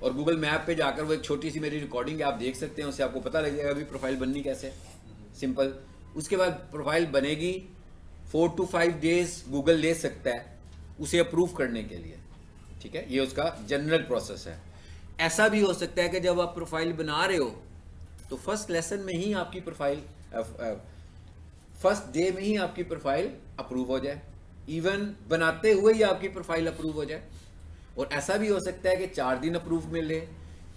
और Google map पे जाकर वो एक छोटी सी मेरी रिकॉर्डिंग है, आप देख सकते हैं, उससे आपको पता लग जाएगा अभी प्रोफाइल बननी कैसे है। सिंपल। उसके बाद प्रोफाइल बनेगी, 4 to 5 डेज गूगल ले सकता है उसे अप्रूव करने के लिए। ठीक है, ये उसका जनरल प्रोसेस है। ऐसा भी हो सकता है कि जब आप प्रोफाइल बना रहे हो तो फर्स्ट लेसन में ही आपकी प्रोफाइल, फर्स्ट डे में ही आपकी प्रोफाइल अप्रूव हो जाए, इवन बनाते हुए ही आपकी प्रोफाइल अप्रूव हो जाए। और ऐसा भी हो सकता है कि 4 दिन अप्रूव मिले,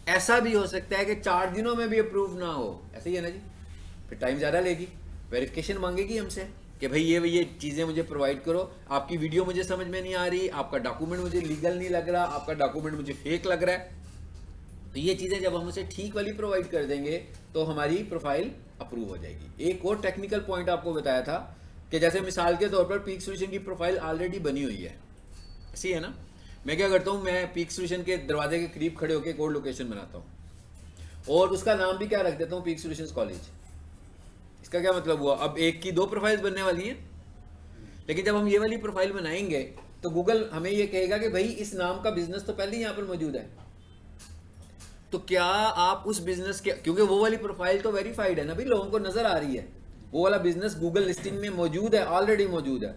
ऐसा भी हो सकता है कि 4 दिनों में भी अप्रूव ना हो। ऐसे ही है ना जी, फिर टाइम ज़्यादा लेगी, वेरिफिकेशन मांगेगी हमसे कि भाई ये चीज़ें मुझे प्रोवाइड करो, आपकी वीडियो मुझे समझ में नहीं आ रही, आपका डॉक्यूमेंट मुझे लीगल नहीं लग रहा, आपका डॉक्यूमेंट मुझे फेक लग रहा है। तो ये चीज़ें जब हम उसे ठीक वाली प्रोवाइड कर देंगे तो हमारी प्रोफाइल अप्रूव हो जाएगी। एक और टेक्निकल पॉइंट आपको बताया था कि जैसे मिसाल के तौर पर पीक सॉल्यूशन की प्रोफाइल ऑलरेडी बनी हुई है, ऐसी है ना। मैं क्या करता हूँ, मैं पीक सॉल्यूशन के दरवाजे के करीब खड़े होकर कोड लोकेशन बनाता हूँ और उसका नाम भी क्या रख देता हूँ, पीक सॉल्यूशंस कॉलेज। इसका क्या मतलब हुआ, अब एक की 2 प्रोफाइल्स बनने वाली हैं। लेकिन जब हम ये वाली प्रोफाइल बनाएंगे तो गूगल हमें ये कहेगा कि भाई इस नाम का बिजनेस तो पहले ही यहाँ पर मौजूद है, तो क्या आप उस बिजनेस के, क्योंकि वो वाली प्रोफाइल तो वेरीफाइड है ना भाई, लोगों को नजर आ रही है, वो वाला बिजनेस गूगल लिस्टिंग में मौजूद है, ऑलरेडी मौजूद है।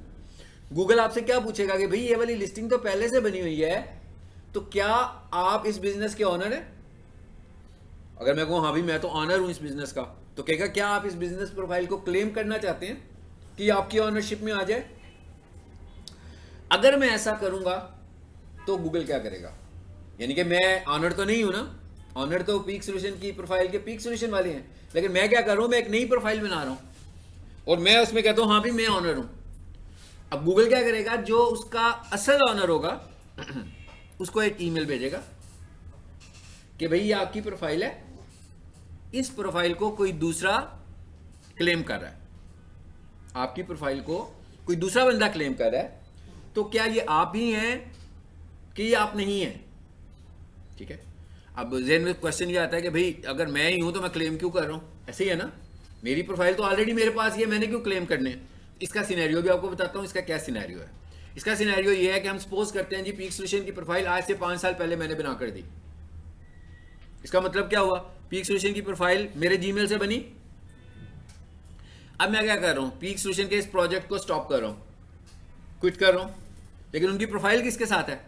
गूगल आपसे क्या पूछेगा कि भाई ये वाली लिस्टिंग तो पहले से बनी हुई है, तो क्या आप इस बिजनेस के ऑनर हैं। अगर मैं कहूँ हाँ भाई मैं तो ऑनर हूं इस बिजनेस का, तो कहेगा क्या आप इस बिजनेस प्रोफाइल को क्लेम करना चाहते हैं कि आपकी ऑनरशिप में आ जाए। अगर मैं ऐसा करूंगा तो गूगल क्या करेगा, यानी कि मैं ऑनर तो नहीं हूं ना, ऑनर तो पीक सॉल्यूशन की प्रोफाइल के पीक सॉल्यूशन वाले हैं, लेकिन मैं क्या कर रहा हूं, मैं एक नई प्रोफाइल बना रहा हूं और मैं उसमें कहता हूं हाँ भाई मैं ऑनर हूं। अब गूगल क्या करेगा, जो उसका असल ऑनर होगा उसको एक ईमेल भेजेगा कि भाई ये आपकी प्रोफाइल है, इस प्रोफाइल को कोई दूसरा क्लेम कर रहा है, आपकी प्रोफाइल को कोई दूसरा बंदा क्लेम कर रहा है, तो क्या ये आप ही हैं कि ये आप नहीं हैं। ठीक है, अब ज़हन में क्वेश्चन ये आता है कि भाई अगर मैं ही हूं तो मैं क्लेम क्यों कर रहा हूं, ऐसे ही है ना, मेरी प्रोफाइल तो ऑलरेडी मेरे पास ही है, मैंने क्यों क्लेम करने हैं। इसका सिनेरियो भी आपको बताता हूं, इसका क्या सिनेरियो है। इसका सिनेरियो ये है कि हम सपोज करते हैं जी पीक सॉल्यूशन की प्रोफाइल आज से 5 साल पहले मैंने बना कर दी। इसका मतलब क्या हुआ, पीक सॉल्यूशन की प्रोफाइल मेरे जीमेल से बनी, अब मैं क्या कर रहा हूं, पीक सॉल्यूशन के इस प्रोजेक्ट को स्टॉप कर रहा हूं, क्विट कर रहा हूं, लेकिन उनकी प्रोफाइल किसके साथ है,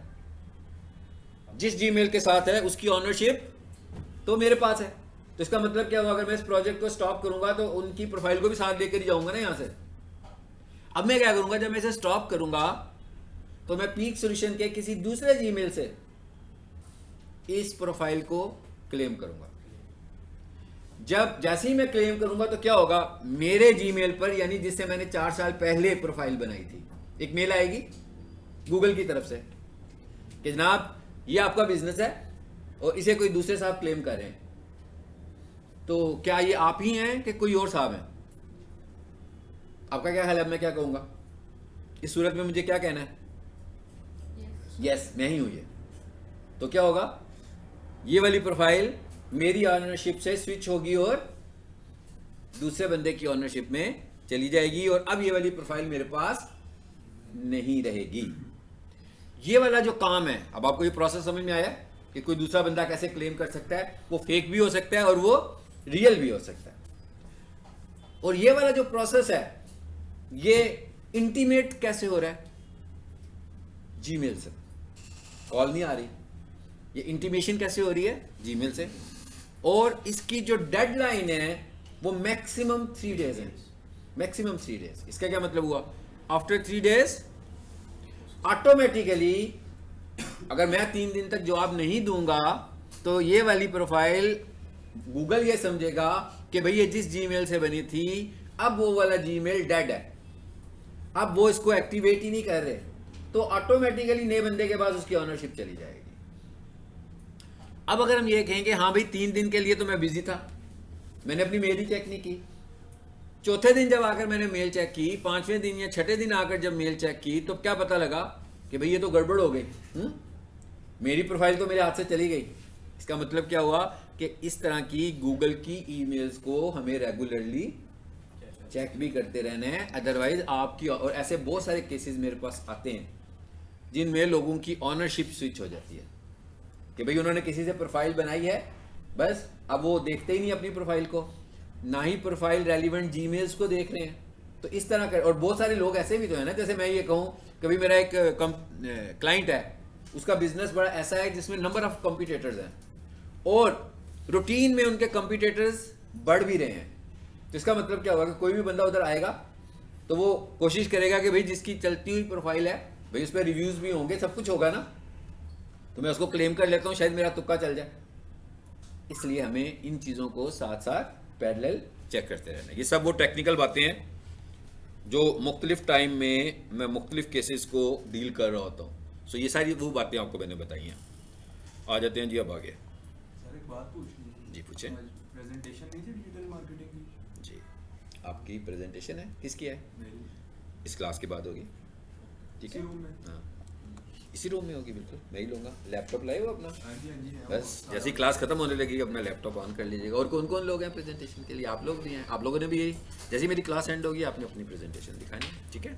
जिस जीमेल के साथ है उसकी ऑनरशिप तो मेरे पास है। तो इसका मतलब क्या हुआ, अगर मैं इस प्रोजेक्ट को स्टॉप करूंगा तो उनकी प्रोफाइल को भी साथ लेकर ही जाऊंगा ना यहां से। अब मैं क्या करूंगा, जब मैं इसे स्टॉप करूंगा तो मैं पीक सॉल्यूशन के किसी दूसरे जीमेल से इस प्रोफाइल को क्लेम करूंगा। जब जैसे ही मैं क्लेम करूंगा तो क्या होगा, मेरे जीमेल पर, यानी जिससे मैंने 4 साल पहले प्रोफाइल बनाई थी, एक मेल आएगी गूगल की तरफ से कि जनाब ये आपका बिजनेस है और इसे कोई दूसरे साहब क्लेम कर रहे हैं, तो क्या ये आप ही हैं कि कोई और साहब हैं। आपका क्या ख्याल है, मैं क्या कहूंगा इस सूरत में, मुझे क्या कहना है, यस मैं ही हूं ये। तो क्या होगा, ये वाली प्रोफाइल मेरी ऑनरशिप से स्विच होगी और दूसरे बंदे की ऑनरशिप में चली जाएगी, और अब ये वाली प्रोफाइल मेरे पास नहीं रहेगी। ये वाला जो काम है, अब आपको ये प्रोसेस समझ में आया कि कोई दूसरा बंदा कैसे क्लेम कर सकता है, वो फेक भी हो सकता है और वो रियल भी हो सकता है। और ये वाला जो प्रोसेस है ये इंटीमेट कैसे हो रहा है, जीमेल से, कॉल नहीं आ रही, ये इंटीमेशन कैसे हो रही है, जीमेल से। और इसकी जो डेडलाइन है वो मैक्सिमम 3 डेज है, मैक्सिमम 3 डेज। इसका क्या मतलब हुआ, आफ्टर 3 डेज ऑटोमेटिकली अगर मैं 3 दिन तक जवाब नहीं दूंगा तो ये वाली प्रोफाइल गूगल ये समझेगा कि भाई ये जिस जीमेल से बनी थी अब वो वाला जीमेल डेड है, अब वो इसको एक्टिवेट ही नहीं कर रहे, तो ऑटोमेटिकली नए बंदे के पास उसकी ऑनरशिप चली जाएगी। अब अगर हम ये कहें कि हाँ भाई 3 दिन के लिए तो मैं बिजी था, मैंने अपनी मेल ही चेक नहीं की, चौथे दिन जब आकर मैंने मेल चेक की, 5वें दिन या 6ठे दिन आकर जब मेल चेक की तो क्या पता लगा कि भाई ये तो गड़बड़ हो गई, मेरी प्रोफाइल तो मेरे हाथ से चली गई। इसका मतलब क्या हुआ कि इस तरह की गूगल की ईमेल्स को हमें रेगुलरली चेक भी करते रहना है, अदरवाइज आपकी, और ऐसे बहुत सारे केसेस मेरे पास आते हैं जिनमें लोगों की ऑनरशिप स्विच हो जाती है। कि भाई उन्होंने किसी से प्रोफाइल बनाई है, बस अब वो देखते ही नहीं अपनी प्रोफाइल को, ना ही प्रोफाइल रेलिवेंट जीमेल्स को देख रहे हैं। तो इस तरह कर, और बहुत सारे लोग ऐसे भी तो है ना, जैसे मैं ये कहूँ कभी मेरा एक क्लाइंट है, उसका बिजनेस बड़ा ऐसा है जिसमें नंबर ऑफ कंपटीटर्स हैं और रूटीन में उनके कंपटीटर्स बढ़ भी रहे हैं। तो इसका मतलब क्या होगा कि कोई भी बंदा उधर आएगा तो वो कोशिश करेगा कि भाई जिसकी चलती हुई प्रोफाइल है भाई उस पर रिव्यूज भी होंगे, सब कुछ होगा ना, तो मैं उसको क्लेम कर लेता हूँ, शायद मेरा तुक्का चल जाए। इसलिए हमें इन चीज़ों को साथ साथ पैरेलल चेक करते रहना। ये सब वो टेक्निकल बातें हैं जो मुख्तलिफ टाइम में मैं मुख्तलिफ केसेस को डील कर रहा होता हूँ। सो ये सारी वो बातें आपको मैंने बताई हैं। आ जाते हैं जी अब आगे। सर एक बात पूछनी थी। जी पूछें। प्रेजेंटेशन नहीं थी डिजिटल मार्केटिंग की? जी आपकी प्रेजेंटेशन है, किसकी है? मेरी। इस क्लास के बाद होगी, ठीक है? इसी रूम में? हाँ इसी रूम में होगी, बिल्कुल मैं ही लूँगा। लैपटॉप लाए हो अपना? हाँ जी हाँ जी है। बस जैसे ही क्लास खत्म होने लगेगी अपना लैपटॉप ऑन कर लीजिएगा। और कौन कौन लोग हैं प्रेजेंटेशन के लिए? आप लोग भी हैं, आप लोगों ने भी यही, जैसे ही मेरी क्लास एंड होगी आपने अपनी प्रेजेंटेशन दिखानी है, ठीक है?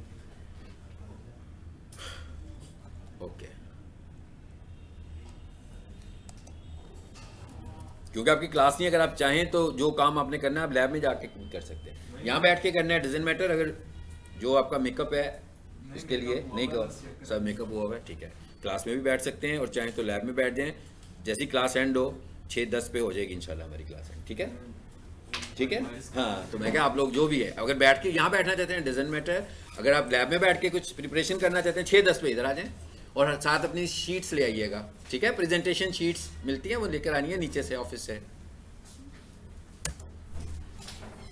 ओके, क्योंकि आपकी क्लास नहीं, अगर आप चाहें तो जो काम आपने करना है आप लैब में जाके कर सकते हैं, यहाँ बैठ के करना है डजंट मैटर। अगर जो आपका मेकअप है इसके लिए नहीं कहो सब मेकअप हुआ हुआ है, ठीक है, क्लास में भी बैठ सकते हैं और चाहें तो लैब में बैठ जाएं। जैसी क्लास एंड हो 6:10 पे हो जाएगी इंशाल्लाह हमारी क्लास एंड, ठीक है? ठीक है, हाँ। तो मैं क्या आप लोग जो भी है अगर बैठ के यहाँ बैठना चाहते हैं डजंट मैटर, अगर आप लैब में बैठ के कुछ प्रिपरेशन करना चाहते हैं 6:10 पे इधर आ जाएं और साथ अपनी शीट्स ले आइएगा, ठीक है? प्रेजेंटेशन शीट्स मिलती हैं वो लेकर आनी है नीचे से ऑफिस से।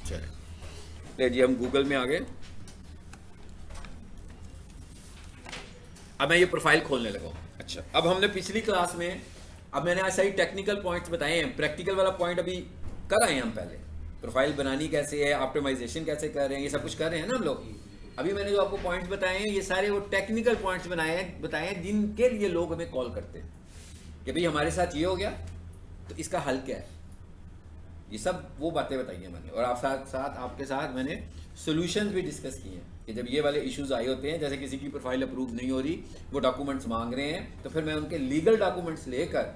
चलिए जी हम गूगल में आ गए। अब मैं ये प्रोफाइल खोलने लगा हूँ। अच्छा, अब हमने पिछली क्लास में, अब मैंने ऐसा ही टेक्निकल पॉइंट्स बताए हैं, प्रैक्टिकल वाला पॉइंट अभी कर आए हैं हम। पहले प्रोफाइल बनानी कैसे है, ऑप्टिमाइजेशन कैसे कर रहे हैं, ये सब कुछ कर रहे हैं ना हम लोग। अभी मैंने जो आपको पॉइंट्स बताए हैं ये सारे वो टेक्निकल पॉइंट्स बताए हैं जिनके लिए लोग हमें कॉल करते हैं कि भाई हमारे साथ ये हो गया तो इसका हल क्या है। ये सब वो बातें बताई हैं मैंने, और आप साथ आपके साथ मैंने सोल्यूशंस भी डिस्कस किए हैं कि जब ये वाले इश्यूज आए होते हैं, जैसे किसी की प्रोफाइल अप्रूव नहीं हो रही, वो डॉक्यूमेंट्स मांग रहे हैं, तो फिर मैं उनके लीगल डॉक्यूमेंट्स लेकर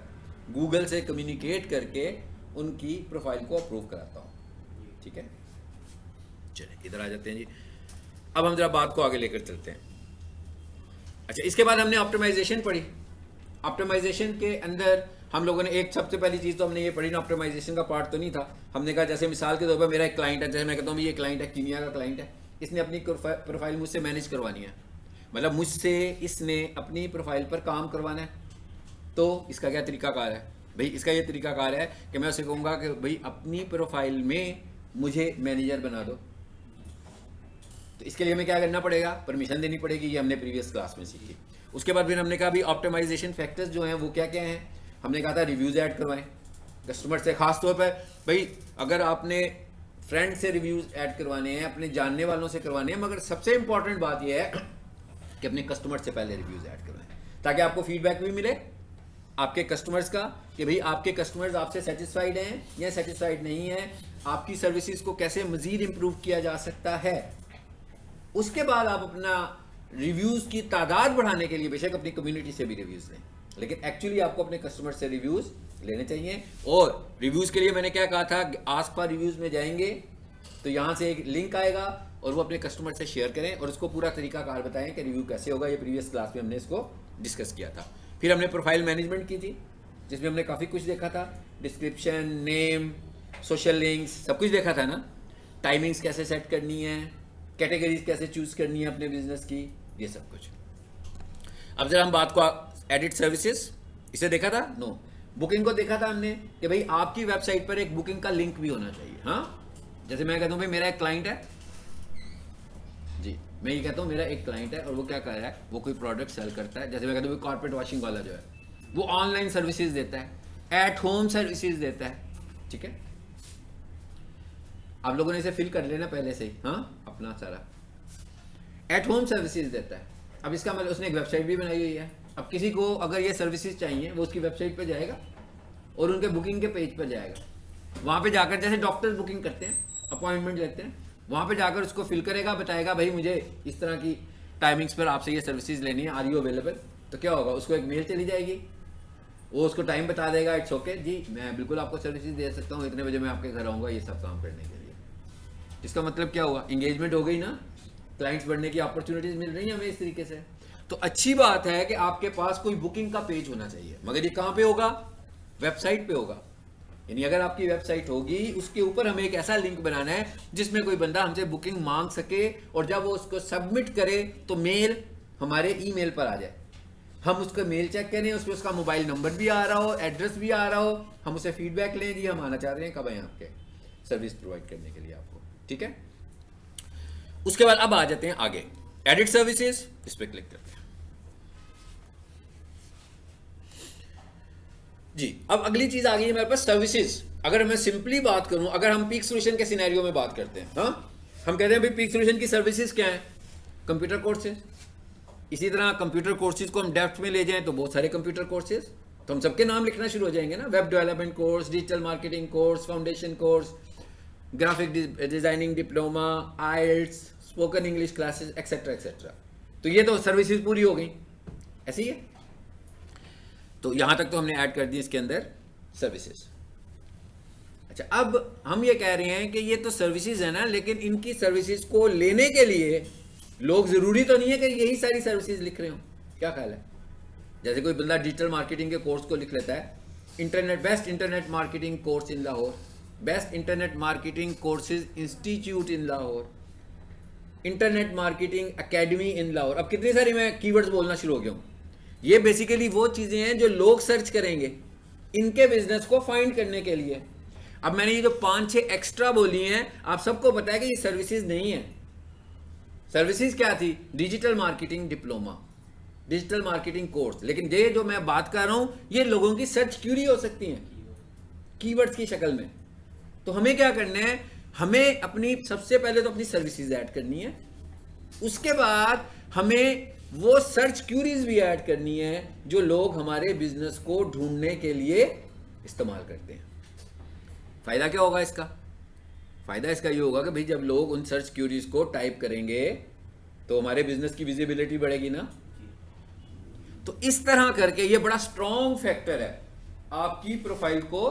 गूगल से कम्युनिकेट करके उनकी प्रोफाइल को अप्रूव कराता हूँ, ठीक है? चलिए इधर आ जाते हैं जी। अब हम जरा बात को आगे लेकर चलते हैं। अच्छा, इसके बाद हमने ऑप्टिमाइजेशन पढ़ी। ऑप्टिमाइजेशन के अंदर हम लोगों ने एक सबसे पहली चीज़ तो हमने ये पढ़ी ना, ऑप्टिमाइजेशन का पार्ट तो नहीं था। हमने कहा जैसे मिसाल के तौर पर मेरा एक क्लाइंट है, जैसे मैं कहता हूँ ये क्लाइंट है, कीनिया का क्लाइंट है, इसने अपनी प्रोफाइल मुझसे मैनेज करवानी है, मतलब मुझसे इसने अपनी प्रोफाइल पर काम करवाना है। तो इसका क्या तरीकाकार है भाई? इसका ये तरीकाकार है कि मैं उसे कहूँगा कि भाई अपनी प्रोफाइल में मुझे मैनेजर बना दो। तो इसके लिए हमें क्या करना पड़ेगा? परमिशन देनी पड़ेगी, ये हमने प्रीवियस क्लास में सीखी। उसके बाद फिर हमने कहा भाई ऑप्टिमाइजेशन फैक्टर्स जो हैं वो क्या क्या हैं। हमने कहा था रिव्यूज़ ऐड करवाएं कस्टमर से, खास तौर पर भाई अगर आपने फ्रेंड से रिव्यूज़ ऐड करवाने हैं, अपने जानने वालों से करवाने हैं, मगर सबसे इंपॉर्टेंट बात यह है कि अपने कस्टमर से पहले रिव्यूज़ ऐड करवाएं, ताकि आपको फीडबैक भी मिले आपके कस्टमर्स का कि भाई आपके कस्टमर्स आपसे सेटिस्फाइड हैं या सेटिस्फाइड नहीं हैं, आपकी सर्विसेज को कैसे मज़ीद इम्प्रूव किया जा सकता है। उसके बाद आप अपना रिव्यूज़ की तादाद बढ़ाने के लिए बेशक अपनी कम्युनिटी से भी रिव्यूज़ लें, लेकिन एक्चुअली आपको अपने कस्टमर से रिव्यूज़ लेने चाहिए। और रिव्यूज़ के लिए मैंने क्या कहा था, आस्क फॉर रिव्यूज़ में जाएंगे तो यहाँ से एक लिंक आएगा और वो अपने कस्टमर से शेयर करें और उसको पूरा तरीकाकार बताएं कि रिव्यू कैसे होगा। ये प्रीवियस क्लास में हमने इसको डिस्कस किया था। फिर हमने प्रोफाइल मैनेजमेंट की थी जिसमें हमने काफ़ी कुछ देखा था, डिस्क्रिप्शन, नेम, सोशल लिंक्स, सब कुछ देखा था ना। टाइमिंग्स कैसे सेट करनी है, कैटेगरीज कैसे चूज़ करनी है अपने बिजनेस की, ये सब कुछ। अब जरा हम बात को एडिट सर्विसेज, इसे देखा था? नो। बुकिंग को देखा था हमने कि भाई आपकी वेबसाइट पर एक बुकिंग का लिंक भी होना चाहिए। हाँ, जैसे मैं कहता हूँ भाई मेरा एक क्लाइंट है जी, मैं ये कहता हूँ मेरा एक क्लाइंट है और वो क्या कर रहा है, वो कोई प्रोडक्ट सेल करता है। जैसे मैं कहता हूँ कॉर्पोरेट वॉशिंग वाला जो है वो ऑनलाइन सर्विसेज देता है, एट होम सर्विसेज देता है, ठीक है? आप लोगों ने इसे फिल कर लेना पहले से ही, हाँ, अपना सारा एट होम सर्विसेज देता है। अब इसका मतलब उसने एक वेबसाइट भी बनाई हुई है। अब किसी को अगर ये सर्विसेज चाहिए वो उसकी वेबसाइट पर जाएगा और उनके बुकिंग के पेज पर जाएगा। वहाँ पे जाकर जैसे डॉक्टर्स बुकिंग करते हैं, अपॉइंटमेंट लेते हैं, वहाँ पे जाकर उसको फिल करेगा, बताएगा भाई मुझे इस तरह की टाइमिंग्स पर आपसे ये सर्विसेज लेनी है, आर यू अवेलेबल? तो क्या होगा, उसको एक मेल चली जाएगी वो उसको टाइम बता देगा, इट्स ओके जी, मैं बिल्कुल आपको सर्विसेज दे सकता हूँ, इतने बजे मैं आपके घर आऊँगा ये सब काम करने के लिए। इसका मतलब क्या हुआ, इंगेजमेंट हो गई ना, क्लाइंट्स बढ़ने की अपॉर्चुनिटीज मिल रही हैं हमें इस तरीके से। तो अच्छी बात है कि आपके पास कोई बुकिंग का पेज होना चाहिए, मगर ये कहाँ पे होगा, वेबसाइट पे होगा। यानी अगर आपकी वेबसाइट होगी उसके ऊपर हमें एक ऐसा लिंक बनाना है जिसमें कोई बंदा हमसे बुकिंग मांग सके, और जब वो उसको सबमिट करे तो मेल हमारे ईमेल पर आ जाए, हम उसका मेल चेक करें, उसमें उसका मोबाइल नंबर भी आ रहा हो, एड्रेस भी आ रहा हो, हम उसे फीडबैक लें, जी हम आना चाह रहे हैं, कब आए आपके सर्विस प्रोवाइड करने के लिए आपको, ठीक है। उसके बाद अब आ जाते हैं आगे, एडिट सर्विसेज, इस पर क्लिक करते हैं जी। अब अगली चीज आ गई है मेरे पास, सर्विसेज। अगर मैं सिंपली बात करूं, अगर हम पीक सॉल्यूशन के सिनेरियो में बात करते हैं, हाँ हम कहते हैं भाई पीक सॉल्यूशन की सर्विसेज क्या है, कंप्यूटर कोर्सेज। इसी तरह कंप्यूटर कोर्सेज को हम डेप्थ में ले जाएं तो बहुत सारे कंप्यूटर कोर्सेज, तो हम सबके नाम लिखना शुरू हो जाएंगे ना, web development course, digital marketing course, foundation course, graphic designing diploma, IELTS, spoken English classes, etcetera etcetera. तो ये तो सर्विसेज पूरी हो गई, ऐसे ही है। तो यहां तक तो हमने ऐड कर दी इसके अंदर सर्विसेज। अच्छा, अब हम ये कह रहे हैं कि ये तो सर्विसेज है ना, लेकिन इनकी सर्विसेज को लेने के लिए लोग जरूरी तो नहीं है कि यही सारी सर्विसेज लिख रहे हो, क्या ख्याल है। जैसे कोई बंदा डिजिटल मार्केटिंग के कोर्स को लिख लेता है, best internet marketing course in Lahore, best internet marketing courses institute in Lahore, internet marketing academy in Lahore. अब कितनी सारी मैं कीवर्ड्स बोलना शुरू हो गया हूं। ये बेसिकली वो चीजें हैं जो लोग सर्च करेंगे इनके बिजनेस को फाइंड करने के लिए। अब मैंने ये जो 5-6 एक्स्ट्रा बोली हैं, आप सबको पता है कि ये सर्विसेज नहीं है। सर्विसेज क्या थी, digital marketing diploma, digital marketing course. लेकिन ये जो मैं बात कर रहा हूं ये लोगों की सर्च क्यूरी हो सकती हैं कीवर्ड्स की शक्ल में। तो हमें क्या करना है, हमें अपनी सबसे पहले तो अपनी सर्विसेज ऐड करनी है, उसके बाद हमें वो सर्च क्यूरीज भी ऐड करनी है जो लोग हमारे बिजनेस को ढूंढने के लिए इस्तेमाल करते हैं। फायदा क्या होगा इसका, फायदा इसका ये होगा कि भाई जब लोग उन सर्च क्यूरीज को टाइप करेंगे तो हमारे बिजनेस की विजिबिलिटी बढ़ेगी ना। तो इस तरह करके ये बड़ा स्ट्रॉन्ग फैक्टर है आपकी प्रोफाइल को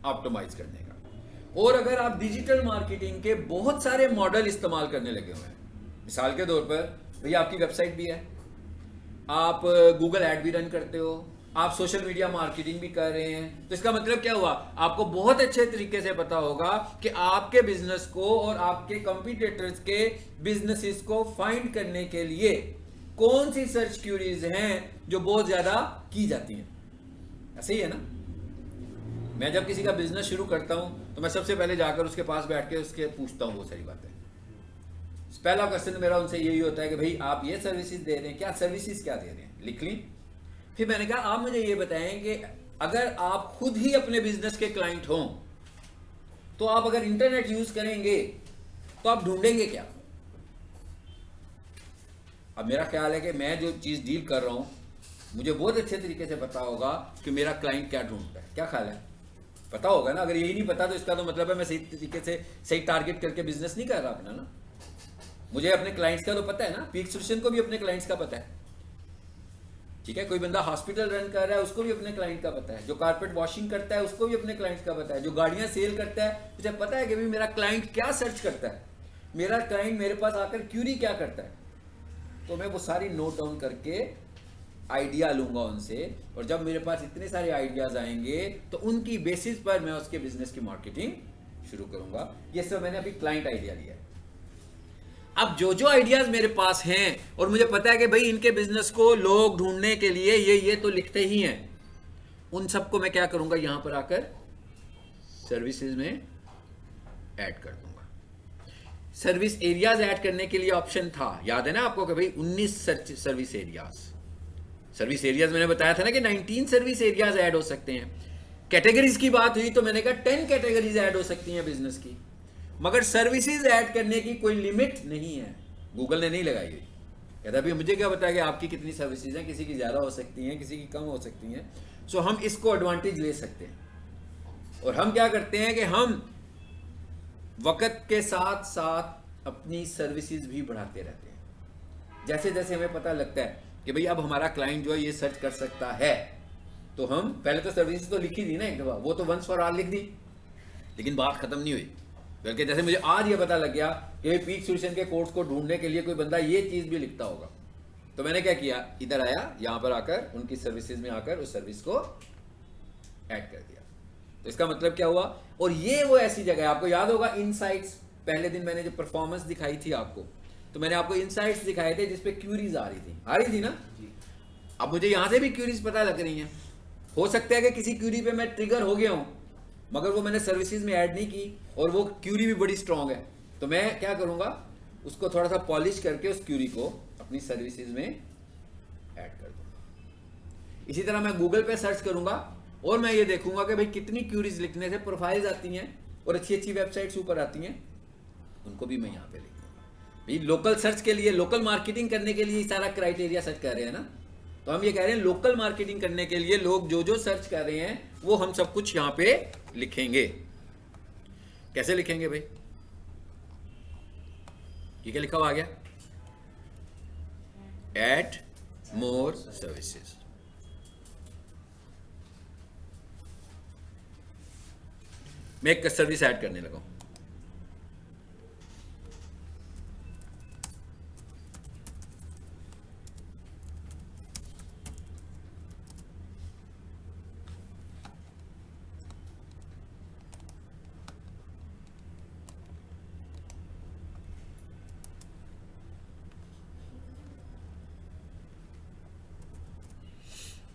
ऑप्टिमाइज करने का। और अगर आप डिजिटल मार्केटिंग के बहुत सारे मॉडल इस्तेमाल करने लगे हुए हैं, मिसाल के तौर पर भैया आपकी वेबसाइट भी है, आप गूगल ऐड भी रन करते हो, आप सोशल मीडिया मार्केटिंग भी कर रहे हैं, तो इसका मतलब क्या हुआ, आपको बहुत अच्छे तरीके से पता होगा कि आपके बिजनेस को और आपके कंपटीटर्स के बिजनेसेस को फाइंड करने के लिए कौन सी सर्च क्यूरीज हैं जो बहुत ज्यादा की जाती हैं। ऐसे ही है ना, मैं जब किसी का बिजनेस शुरू करता हूं तो मैं सबसे पहले जाकर उसके पास बैठ के उसके पूछता हूं बहुत सारी बातें। पहला क्वेश्चन मेरा उनसे यही होता है कि भाई आप ये सर्विसेज दे रहे हैं, क्या सर्विसेज क्या दे रहे हैं, लिख ली। फिर मैंने कहा आप मुझे ये बताएं कि अगर आप खुद ही अपने बिजनेस के क्लाइंट हों तो आप अगर इंटरनेट यूज करेंगे तो आप ढूंढेंगे क्या। अब मेरा ख्याल है कि मैं जो चीज डील कर रहा हूं मुझे बहुत अच्छे तरीके से पता होगा कि मेरा क्लाइंट क्या ढूंढता है, क्या ख्याल है, पता होगा ना। अगर यही नहीं पता तो इसका तो मतलब है मैं सही तरीके से सही टारगेट करके बिजनेस नहीं कर रहा अपना ना। मुझे अपने क्लाइंट्स का तो पता है ना, पीक सॉल्यूशन को भी अपने क्लाइंट्स का पता है, ठीक है। कोई बंदा हॉस्पिटल रन कर रहा है उसको भी अपने क्लाइंट का पता है, जो कारपेट वॉशिंग करता है उसको भी अपने क्लाइंट का पता है, जो गाड़ियां सेल करता है उसे पता है कि भाई मेरा क्लाइंट क्या सर्च करता है, मेरा क्लाइंट मेरे पास आकर क्यूरी क्या करता है। तो मैं वो सारी नोट डाउन करके आइडिया लूंगा उनसे, और जब मेरे पास इतने सारे आइडियाज आएंगे तो उनकी बेसिस पर मैं उसके बिजनेस की मार्केटिंग शुरू करूंगा। ये सब मैंने अभी क्लाइंट आइडिया लिया है। अब जो जो आइडियाज मेरे पास हैं और मुझे पता है कि भाई इनके बिजनेस को लोग ढूंढने के लिए ये तो लिखते ही हैं, उन सबको मैं क्या करूंगा, यहां पर आकर सर्विसेज में ऐड कर दूंगा। सर्विस एरियाज ऐड करने के लिए ऑप्शन था, याद है ना आपको कि भाई 19 सर्विस एरियाज। सर्विस एरियाज मैंने बताया था ना कि 19 सर्विस एरियाज ऐड हो सकते हैं। कैटेगरीज की बात हुई तो मैंने कहा 10 कैटेगरीज ऐड हो सकती हैं बिजनेस की, मगर सर्विसेज ऐड करने की कोई लिमिट नहीं है, गूगल ने नहीं लगाई हुई। कहता अभी मुझे क्या पता है कि आपकी कितनी सर्विसेज हैं, किसी की ज्यादा हो सकती हैं, किसी की कम हो सकती हैं। सो हम इसको एडवांटेज ले सकते हैं। और हम क्या करते हैं कि हम वक्त के साथ साथ अपनी सर्विसेज भी बढ़ाते रहते हैं। जैसे जैसे हमें पता लगता है कि भाई अब हमारा क्लाइंट जो है ये सर्च कर सकता है, तो हम पहले तो सर्विसेज तो लिखी थी ना एक दफ़ा, वो तो वंस फॉर ऑल लिख दी, लेकिन बात ख़त्म नहीं हुई। बल्कि जैसे मुझे आज ये पता लग गया कि पीक सोल्यूशन के कोड्स को ढूंढने के लिए कोई बंदा ये चीज़ भी लिखता होगा, तो मैंने क्या किया, इधर आया, यहाँ पर आकर उनकी सर्विसेज में आकर उस सर्विस को ऐड कर दिया। तो इसका मतलब क्या हुआ, और ये वो ऐसी जगह है, आपको याद होगा इनसाइट्स, पहले दिन मैंने जो परफॉर्मेंस दिखाई थी आपको, तो मैंने आपको इनसाइट्स दिखाए थे जिसपे क्यूरीज आ रही थी ना। अब मुझे यहाँ से भी क्यूरीज पता लग रही हैं। हो सकता है कि किसी क्यूरी पे मैं ट्रिगर हो गया हूँ, मगर वो मैंने सर्विसेज में ऐड नहीं की और वो क्यूरी भी बड़ी स्ट्रांग है, तो मैं क्या करूँगा, उसको थोड़ा सा पॉलिश करके उस क्यूरी को अपनी सर्विसेज में ऐड कर दूँगा। इसी तरह मैं गूगल पे सर्च करूँगा और मैं ये देखूंगा कि भाई कितनी क्यूरीज लिखने से प्रोफाइल्स आती हैं और अच्छी अच्छी वेबसाइट्स ऊपर आती हैं, उनको भी मैं यहाँ पे लिख दूँगा। भाई लोकल सर्च के लिए, लोकल मार्केटिंग करने के लिए सारा क्राइटेरिया सर्च कर रहे हैं ना, तो हम ये कह रहे हैं लोकल मार्केटिंग करने के लिए लोग जो जो सर्च कर रहे हैं वो हम सब कुछ यहाँ पे लिखेंगे। कैसे लिखेंगे भाई, ये क्या लिखा हुआ आ गया, ऐड मोर सर्विसेज। मैं एक सर्विस ऐड करने लगा हूं।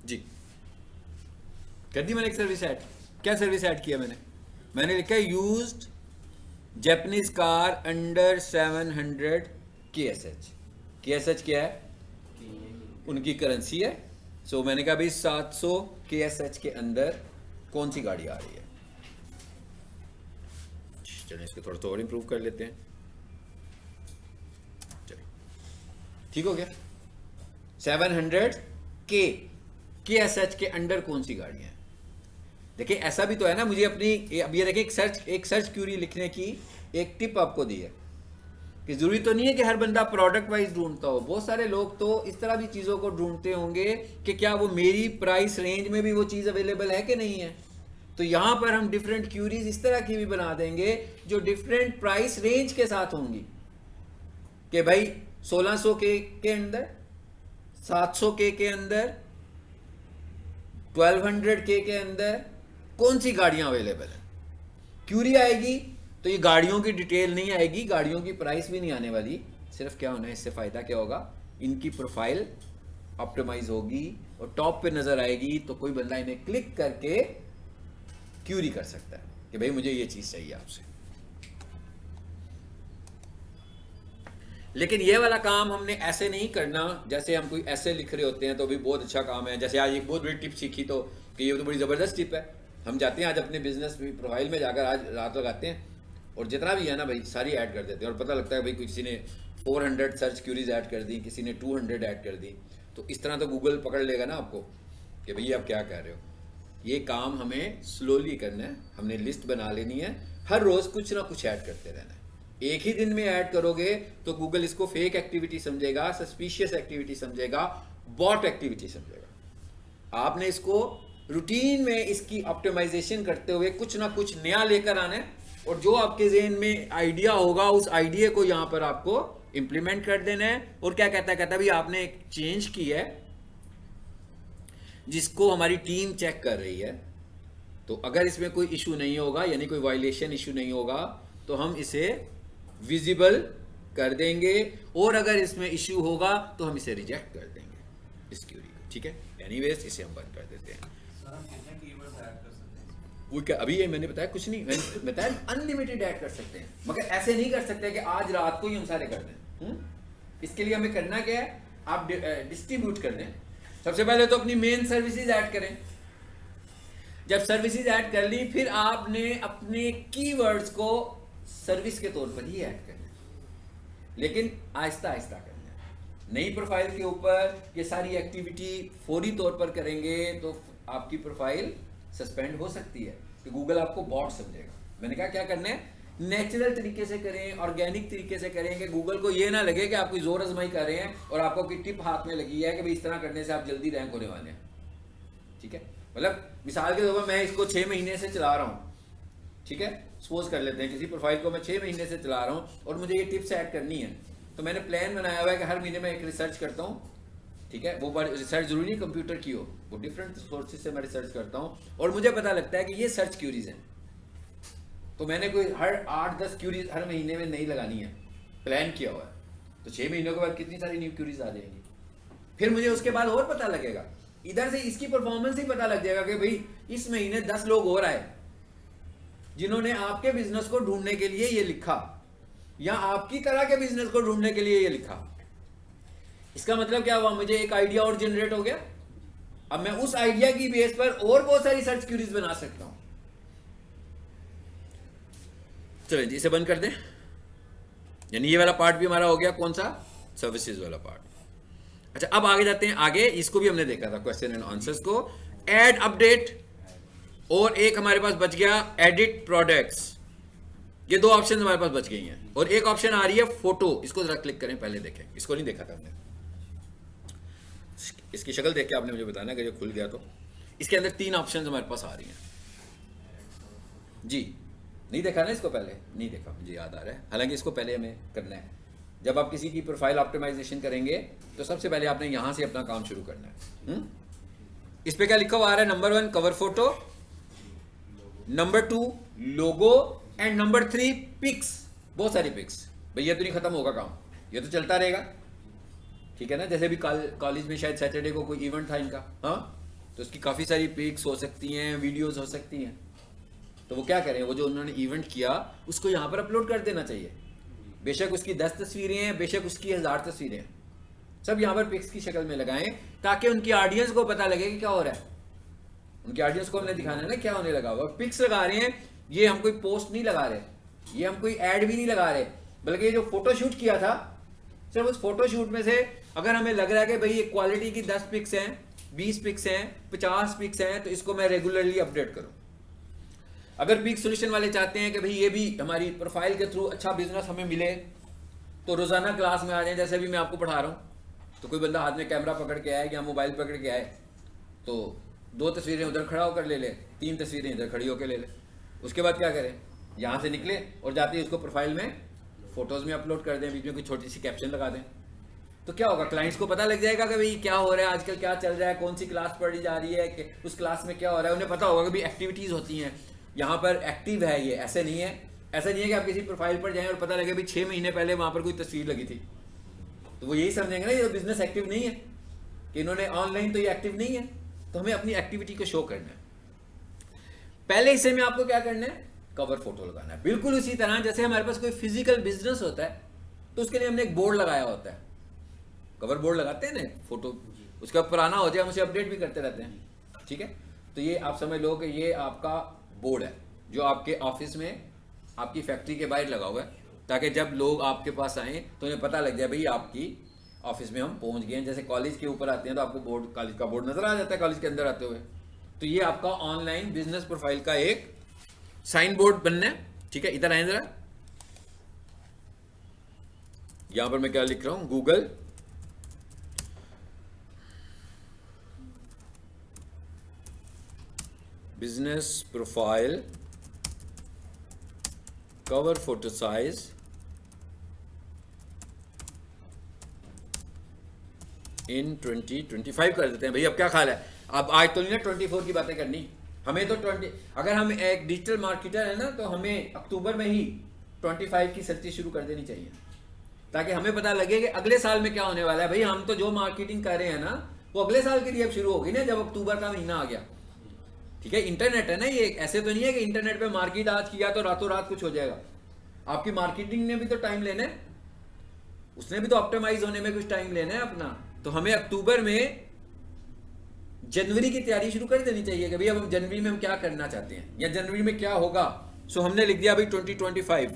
जी कर दी मैंने एक सर्विस ऐड। क्या सर्विस ऐड किया मैंने लिखा है used Japanese car under 700 KSH। KSH क्या है, उनकी करेंसी है। सो मैंने कहा भाई 700 KSH के अंदर कौन सी गाड़ी आ रही है। चलिए इसको थोड़ा सा और इंप्रूव कर लेते हैं। चलिए ठीक हो गया। 700 KSH के अंडर कौन सी गाड़ियां हैं। देखिए ऐसा भी तो है ना, मुझे अपनी अब ये देखिए एक सर्च क्यूरी लिखने की एक टिप आपको दी है कि जरूरी तो नहीं है कि हर बंदा प्रोडक्ट वाइज ढूंढता हो। बहुत सारे लोग तो इस तरह भी चीज़ों को ढूंढते होंगे कि क्या वो मेरी प्राइस रेंज में भी वो चीज़ अवेलेबल है कि नहीं है। तो यहाँ पर हम डिफरेंट क्यूरीज इस तरह की भी बना देंगे जो डिफरेंट प्राइस रेंज के साथ होंगी कि भाई 1600 के अंदर, 700 के अंदर, 1200 के अंदर कौन सी गाड़ियां अवेलेबल है। क्यूरी आएगी तो ये गाड़ियों की डिटेल नहीं आएगी, गाड़ियों की प्राइस भी नहीं आने वाली। सिर्फ क्या होना है, इससे फायदा क्या होगा, इनकी प्रोफाइल ऑप्टिमाइज होगी और टॉप पे नजर आएगी, तो कोई बंदा इन्हें क्लिक करके क्यूरी कर सकता है कि भाई मुझे ये चीज चाहिए आपसे। लेकिन ये वाला काम हमने ऐसे नहीं करना जैसे हम कोई ऐसे लिख रहे होते हैं तो भी बहुत अच्छा काम है। जैसे आज एक बहुत बड़ी टिप सीखी तो कि ये तो बड़ी ज़बरदस्त टिप है। हम जाते हैं आज अपने बिजनेस प्रोफाइल में जाकर आज रात लगाते हैं और जितना भी है ना भाई सारी ऐड कर देते हैं और पता लगता है भाई किसी ने 400 सर्च क्यूरीज ऐड कर दी, किसी ने 200 ऐड कर दी। तो इस तरह तो गूगल पकड़ लेगा ना आपको कि भैया आप क्या कर रहे हो। ये काम हमें स्लोली करना है, हमने लिस्ट बना लेनी है, हर रोज़ कुछ ना कुछ ऐड करते रहना है। एक ही दिन में ऐड करोगे तो गूगल इसको फेक एक्टिविटी समझेगा, सस्पिशियस एक्टिविटी समझेगा, बॉट एक्टिविटी समझेगा। आपने इसको रूटीन में इसकी ऑप्टिमाइजेशन करते हुए कुछ ना कुछ नया लेकर आना है और जो आपके ज़हन में आइडिया होगा उस आइडिया को यहाँ पर आपको इम्प्लीमेंट कर देना है। और क्या कहता है भाई आपने एक चेंज की है जिसको हमारी टीम चेक कर रही है, तो अगर इसमें कोई इशू नहीं होगा यानी कोई वायलेशन इशू नहीं होगा तो हम इसे विजिबल कर देंगे और अगर इसमें इशू होगा तो हम इसे रिजेक्ट कर देंगे इस क्यूरी को। ठीक है, एनीवेज इसे हम बंद कर देते हैं। वो क्या अभी ये मैंने बताया कुछ नहीं, मैंने बताया अनलिमिटेड ऐड कर सकते हैं, मगर ऐसे नहीं कर सकते कि आज रात को ही हम सारे कर दें। इसके लिए हमें करना क्या है, आप डिस्ट्रीब्यूट कर दें। सबसे पहले तो अपनी मेन सर्विसेज ऐड करें। जब सर्विसेज ऐड कर ली फिर आपने अपने कीवर्ड्स को सर्विस के तौर पर ही ऐड करना है, लेकिन आहिस्ता आहिस्ता करना है। नई प्रोफाइल के ऊपर ये सारी एक्टिविटी फौरी तौर पर करेंगे तो आपकी प्रोफाइल सस्पेंड हो सकती है कि गूगल आपको बॉट समझेगा। मैंने कहा क्या करना है, नेचुरल तरीके से करें, ऑर्गेनिक तरीके से करें कि गूगल को ये ना लगे कि आप कोई जोर आजमाई कर रहे हैं और आपको कोई टिप हाथ में लगी है कि भाई इस तरह करने से आप जल्दी रैंक होने वाले हैं। ठीक है, मतलब मिसाल के तौर पर मैं इसको 6 महीने से चला रहा हूँ, ठीक है, सपोज कर लेते हैं किसी प्रोफाइल को मैं 6 महीने से चला रहा हूँ और मुझे ये टिप्स ऐड करनी है, तो मैंने प्लान बनाया हुआ है कि हर महीने मैं एक रिसर्च करता हूँ, ठीक है, वो रिसर्च जरूरी नहीं कंप्यूटर की हो, वो डिफरेंट सोर्सेज से मैं रिसर्च करता हूँ और मुझे पता लगता है कि ये सर्च क्यूरीज हैं, तो मैंने कोई हर 8-10 क्यूरीज हर महीने में नहीं लगानी है, प्लान किया हुआ है, तो 6 महीनों के बाद कितनी सारी न्यू क्यूरीज आ जाएंगी। फिर मुझे उसके बाद और पता लगेगा, इधर से इसकी परफॉर्मेंस ही पता लग जाएगा कि भाई इस महीने 10 लोग और आए जिन्होंने आपके बिजनेस को ढूंढने के लिए ये लिखा या आपकी तरह के बिजनेस को ढूंढने के लिए ये लिखा। इसका मतलब क्या हुआ, मुझे एक आइडिया और जनरेट हो गया, अब मैं उस आइडिया की बेस पर और बहुत सारी सर्च क्यूरीज बना सकता हूं। चलिए जी इसे बंद कर दें, यानी ये वाला पार्ट भी हमारा हो गया, कौन सा, सर्विसेज वाला पार्ट। अच्छा अब आगे जाते हैं, आगे इसको भी हमने देखा था क्वेश्चन एंड आंसर्स को, ऐड अपडेट, और एक हमारे पास बच गया एडिट प्रोडक्ट्स, ये दो ऑप्शन हमारे पास बच गई हैं, और एक ऑप्शन आ रही है फोटो, इसको जरा क्लिक करें, पहले देखें, इसको नहीं देखा था हमने, इसकी शक्ल देख के आपने मुझे बताना कि ये खुल गया तो। इसके अंदर 3 ऑप्शन हमारे पास आ रही हैं जी, नहीं देखा ना इसको, पहले नहीं देखा, मुझे याद आ रहा है, हालांकि इसको पहले हमें करना है। जब आप किसी की प्रोफाइल ऑप्टिमाइजेशन करेंगे तो सबसे पहले आपने यहां से अपना काम शुरू करना है। इस पे क्या लिखा हुआ आ रहा है, number 1 cover photo, number 2 logo, and number 3 pics, बहुत सारी पिक्स। भैया तो नहीं खत्म होगा काम, ये तो चलता रहेगा, ठीक है ना। जैसे भी कॉलेज में शायद सैटरडे को कोई इवेंट था इनका, हाँ, तो उसकी काफ़ी सारी पिक्स हो सकती हैं, वीडियोस हो सकती हैं, तो वो क्या करें, वो जो उन्होंने इवेंट किया उसको यहाँ पर अपलोड कर देना चाहिए। बेशक उसकी 10 तस्वीरें हैं, बेशक उसकी 1000 तस्वीरें हैं, सब यहाँ पर पिक्स की शक्ल में लगाएं ताकि उनकी ऑडियंस को पता लगे कि क्या हो रहा है। उनकी ऑडियंस को हमने दिखाना है ना क्या होने लगा हुआ। पिक्स लगा रहे हैं, ये हम कोई पोस्ट नहीं लगा रहे, ये हम कोई ऐड भी नहीं लगा रहे, बल्कि ये जो फोटोशूट किया था सिर्फ उस फोटोशूट में से अगर हमें लग रहा है कि भाई ये क्वालिटी की 10 पिक्स हैं, 20 पिक्स हैं, 50 पिक्स हैं, तो इसको मैं रेगुलरली अपडेट करूँ। अगर पिक सोल्यूशन वाले चाहते हैं कि भाई ये भी हमारी प्रोफाइल के थ्रू अच्छा बिजनेस हमें मिले, तो रोजाना क्लास में आ जाए, जैसे भी मैं आपको पढ़ा रहा हूँ, तो कोई बंदा हाथ में कैमरा पकड़ के आए या मोबाइल पकड़ के आए तो 2 तस्वीरें उधर खड़ा होकर ले ले, 3 तस्वीरें इधर खड़ी होकर ले ले, उसके बाद क्या करें, यहाँ से निकले और जाते ही उसको प्रोफाइल में फोटोज में अपलोड कर दें, बीच में कोई छोटी सी कैप्शन लगा दें, तो क्या होगा, क्लाइंट्स को पता लग जाएगा कि भाई क्या हो रहा है आजकल, क्या चल रहा है, कौन सी क्लास पढ़ी जा रही है, कि उस क्लास में क्या हो रहा है, उन्हें पता होगा कि भाई एक्टिविटीज़ होती हैं यहाँ पर, एक्टिव है ये। ऐसे नहीं है, ऐसा नहीं है कि आप किसी प्रोफाइल पर जाएं और पता लगे भाई 6 महीने पहले वहाँ पर कोई तस्वीर लगी थी, तो वो यही समझेंगे ना ये बिजनेस एक्टिव नहीं है, कि इन्होंने ऑनलाइन तो ये एक्टिव नहीं है। तो हमें अपनी एक्टिविटी को शो करना है। पहले हिस्से में आपको क्या करना है, कवर फोटो लगाना है, बिल्कुल उसी तरह जैसे हमारे पास कोई फिजिकल बिजनेस होता है तो उसके लिए हमने एक बोर्ड लगाया होता है, कवर बोर्ड लगाते हैं ना, फोटो उसका पुराना हो जाए हम उसे अपडेट भी करते रहते हैं, ठीक है। तो ये आप समझ लो कि ये आपका बोर्ड है जो आपके ऑफिस में, आपकी फैक्ट्री के बाहर लगा हुआ है, ताकि जब लोग आपके पास आए तो उन्हें पता लग जाए भाई आपकी ऑफिस में हम पहुंच गए हैं। जैसे कॉलेज के ऊपर आते हैं तो आपको बोर्ड, कॉलेज का बोर्ड नजर आ जाता है कॉलेज के अंदर आते हुए, तो ये आपका ऑनलाइन बिजनेस प्रोफाइल का एक साइन बोर्ड बनना है, ठीक है। इधर आए जरा, यहां पर मैं क्या लिख रहा हूं, Google business profile cover photo size in 2025 कर देते हैं भाई। अब क्या ख्याल है, अब आज तो नहीं ना 24 की बातें करनी, हमें तो 20, अगर हम एक डिजिटल मार्केटर है ना तो हमें अक्टूबर में ही 25 की सर्ची शुरू कर देनी चाहिए, ताकि हमें पता लगे कि अगले साल में क्या होने वाला है। भाई हम तो जो मार्केटिंग कर रहे हैं ना वो अगले साल के लिए अब शुरू होगी ना, जब अक्टूबर का महीना आ गया, ठीक है। इंटरनेट है ना ये, ऐसे तो नहीं है कि इंटरनेट पे मार्केट आज किया तो रातों रात कुछ हो जाएगा। आपकी मार्केटिंग ने भी तो टाइम लेना है, उसने भी तो ऑप्टिमाइज होने में कुछ टाइम लेना है अपना। तो हमें अक्टूबर में जनवरी की तैयारी शुरू कर देनी चाहिए कि भाई अब हम जनवरी में हम क्या करना चाहते हैं या जनवरी में क्या होगा। सो हमने लिख दिया भाई 2025।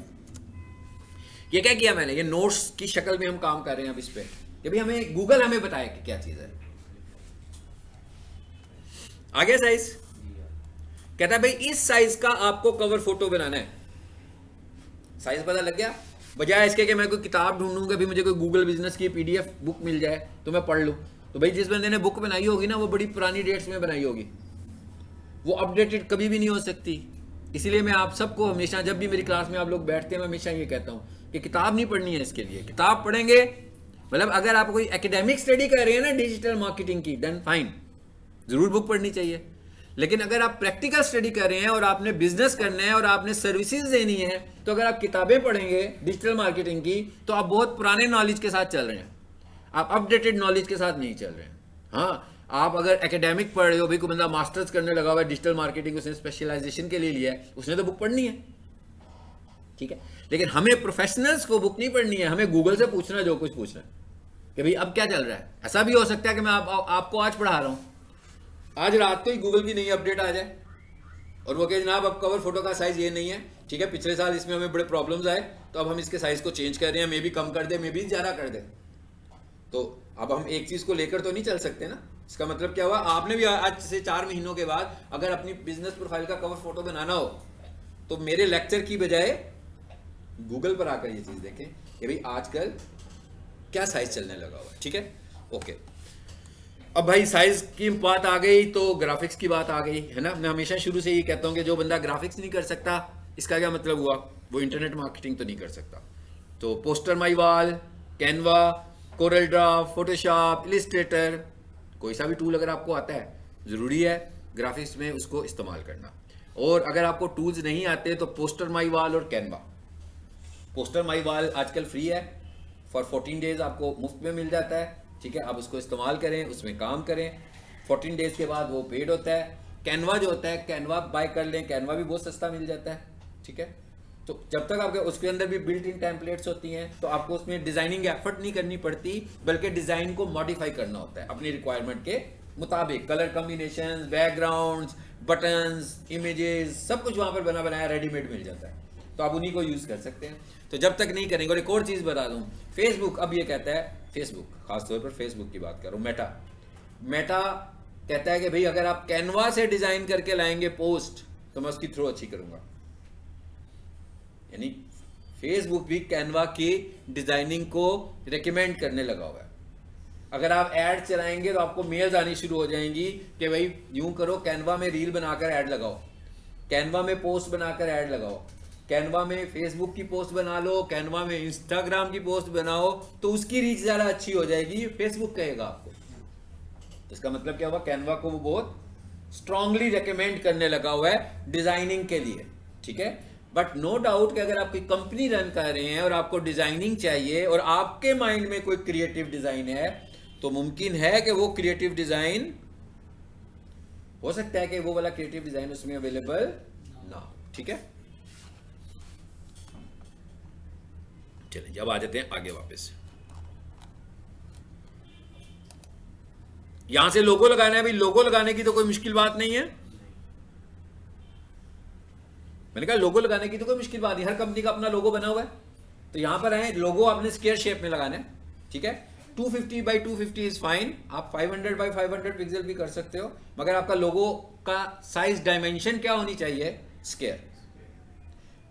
ये क्या किया मैंने, ये नोट्स की शक्ल में हम काम कर रहे हैं अब इस पे, कि भाई हमें गूगल हमें बताए कि क्या चीज है। आगे साइज कहता है भाई इस साइज का आपको कवर फोटो बनाना है। साइज पता लग गया, बजाय इसके कि मैं कोई किताब ढूंढूंगा, भी मुझे कोई गूगल बिजनेस की PDF बुक मिल जाए तो मैं पढ़ लूँ। तो भाई जिस बंदे ने बुक बनाई होगी ना वो बड़ी पुरानी डेट्स में बनाई होगी, वो अपडेटेड कभी भी नहीं हो सकती। इसीलिए मैं आप सबको हमेशा, जब भी मेरी क्लास में आप लोग बैठते हैं, मैं हमेशा ये कहता हूँ कि किताब नहीं पढ़नी है इसके लिए। किताब पढ़ेंगे मतलब अगर आप कोई एकेडमिक स्टडी कर रहे हैं ना डिजिटल मार्केटिंग की, देन फाइन, ज़रूर बुक पढ़नी चाहिए। लेकिन अगर आप प्रैक्टिकल स्टडी कर रहे हैं और आपने बिजनेस करना है और आपने सर्विसेज देनी है, तो अगर आप किताबें पढ़ेंगे डिजिटल मार्केटिंग की, तो आप बहुत पुराने नॉलेज के साथ चल रहे हैं, आप अपडेटेड नॉलेज के साथ नहीं चल रहे हैं। हाँ, आप अगर एकेडमिक पढ़ रहे हो, भाई कोई बंदा मास्टर्स करने लगा हुआ है डिजिटल मार्केटिंग, उसने स्पेशलाइजेशन के लिए लिया है, उसने तो बुक पढ़नी है, ठीक है। लेकिन हमें प्रोफेशनल्स को बुक नहीं पढ़नी है, हमें गूगल से पूछना जो कुछ पूछना है कि भाई अब क्या चल रहा है। ऐसा भी हो सकता है कि मैं आपको आज पढ़ा रहा हूँ, आज रात को ही गूगल की नई अपडेट आ जाए और वो कहे जनाब अब कवर फोटो का साइज ये नहीं है, ठीक है, पिछले साल इसमें हमें बड़े प्रॉब्लम्स आए तो अब हम इसके साइज को चेंज कर रहे हैं, मे भी कम कर दे, मे भी ज़्यादा कर दे। तो अब हम एक चीज़ को लेकर तो नहीं चल सकते ना। इसका मतलब क्या हुआ, आपने भी आज से 4 महीनों के बाद अगर अपनी बिजनेस प्रोफाइल का कवर फोटो बनाना हो तो मेरे लेक्चर की बजाय गूगल पर आकर ये चीज़ देखें कि भाई आजकल क्या साइज चलने लगा हुआ है, ठीक है, ओके। अब भाई साइज की बात आ गई तो ग्राफिक्स की बात आ गई, है ना। मैं हमेशा शुरू से ये कहता हूँ कि जो बंदा ग्राफिक्स नहीं कर सकता, इसका क्या मतलब हुआ, वो इंटरनेट मार्केटिंग तो नहीं कर सकता। तो Poster My Wall, Canva, Corel Draw, Photoshop, Illustrator, कोई सा भी टूल अगर आपको आता है, ज़रूरी है ग्राफिक्स में उसको इस्तेमाल करना। और अगर आपको टूल्स नहीं आते तो पोस्टर माई वॉल और कैनवा। पोस्टर माई वॉल आजकल फ्री है, फॉर 14 डेज आपको मुफ्त में मिल जाता है, ठीक है। आप उसको इस्तेमाल करें, उसमें काम करें। 14 डेज के बाद वो पेड होता है। कैनवा जो होता है, कैनवा बाय कर लें, कैनवा भी बहुत सस्ता मिल जाता है, ठीक है। तो जब तक आपके उसके अंदर भी बिल्ट इन टेम्पलेट्स होती हैं तो आपको उसमें डिजाइनिंग एफर्ट नहीं करनी पड़ती, बल्कि डिजाइन को मॉडिफाई करना होता है अपनी रिक्वायरमेंट के मुताबिक। Colour combination, backgrounds, buttons, images, सब कुछ वहां पर बना बनाया रेडीमेड मिल जाता है, तो आप उन्हीं को यूज कर सकते हैं। तो जब तक नहीं करेंगे, और एक और चीज बता दूं, फेसबुक अब ये कहता है, फेसबुक खासतौर पर फेसबुक की बात करूं, मेटा कहता है कि भाई अगर आप कैनवा से डिजाइन करके लाएंगे पोस्ट तो मैं उसकी थ्रो अच्छी करूंगा। यानी फेसबुक भी कैनवा की डिजाइनिंग को रिकमेंड करने लगा हुआ है। अगर आप ऐड चलाएंगे तो आपको मेल्स आनी शुरू हो जाएंगी कि भाई यूं करो, कैनवा में रील बनाकर ऐड लगाओ, कैनवा में पोस्ट बनाकर ऐड लगाओ, कैनवा में फेसबुक की पोस्ट बना लो, कैनवा में इंस्टाग्राम की पोस्ट बनाओ, तो उसकी रीच ज़्यादा अच्छी हो जाएगी, फेसबुक कहेगा आपको। तो इसका मतलब क्या हुआ, कैनवा को वो बहुत स्ट्रांगली रेकमेंड करने लगा हुआ है डिजाइनिंग के लिए, ठीक है। बट नो डाउट कि अगर आप कोई कंपनी रन कर रहे हैं और आपको डिजाइनिंग चाहिए और आपके माइंड में कोई क्रिएटिव डिजाइन है, तो मुमकिन है कि वो क्रिएटिव डिजाइन, हो सकता है कि वो वाला क्रिएटिव डिजाइन उसमें अवेलेबल ना हो, ठीक है। चलिए अब आ जाते हैं आगे वापस। यहां से लोगो लगाना है, भाई लोगो लगाने की तो कोई मुश्किल बात नहीं है। मैंने कहा लोगो लगाने की तो कोई मुश्किल बात नहीं, हर कंपनी का अपना लोगो बना हुआ है। तो यहां पर आए, लोगो आपने स्क्वायर शेप में लगाना है, ठीक है। 250 बाई 250 इज फाइन, आप 500 बाई 500 पिक्सल भी कर सकते हो, मगर आपका लोगो का साइज डायमेंशन क्या होनी चाहिए, स्क्वायर।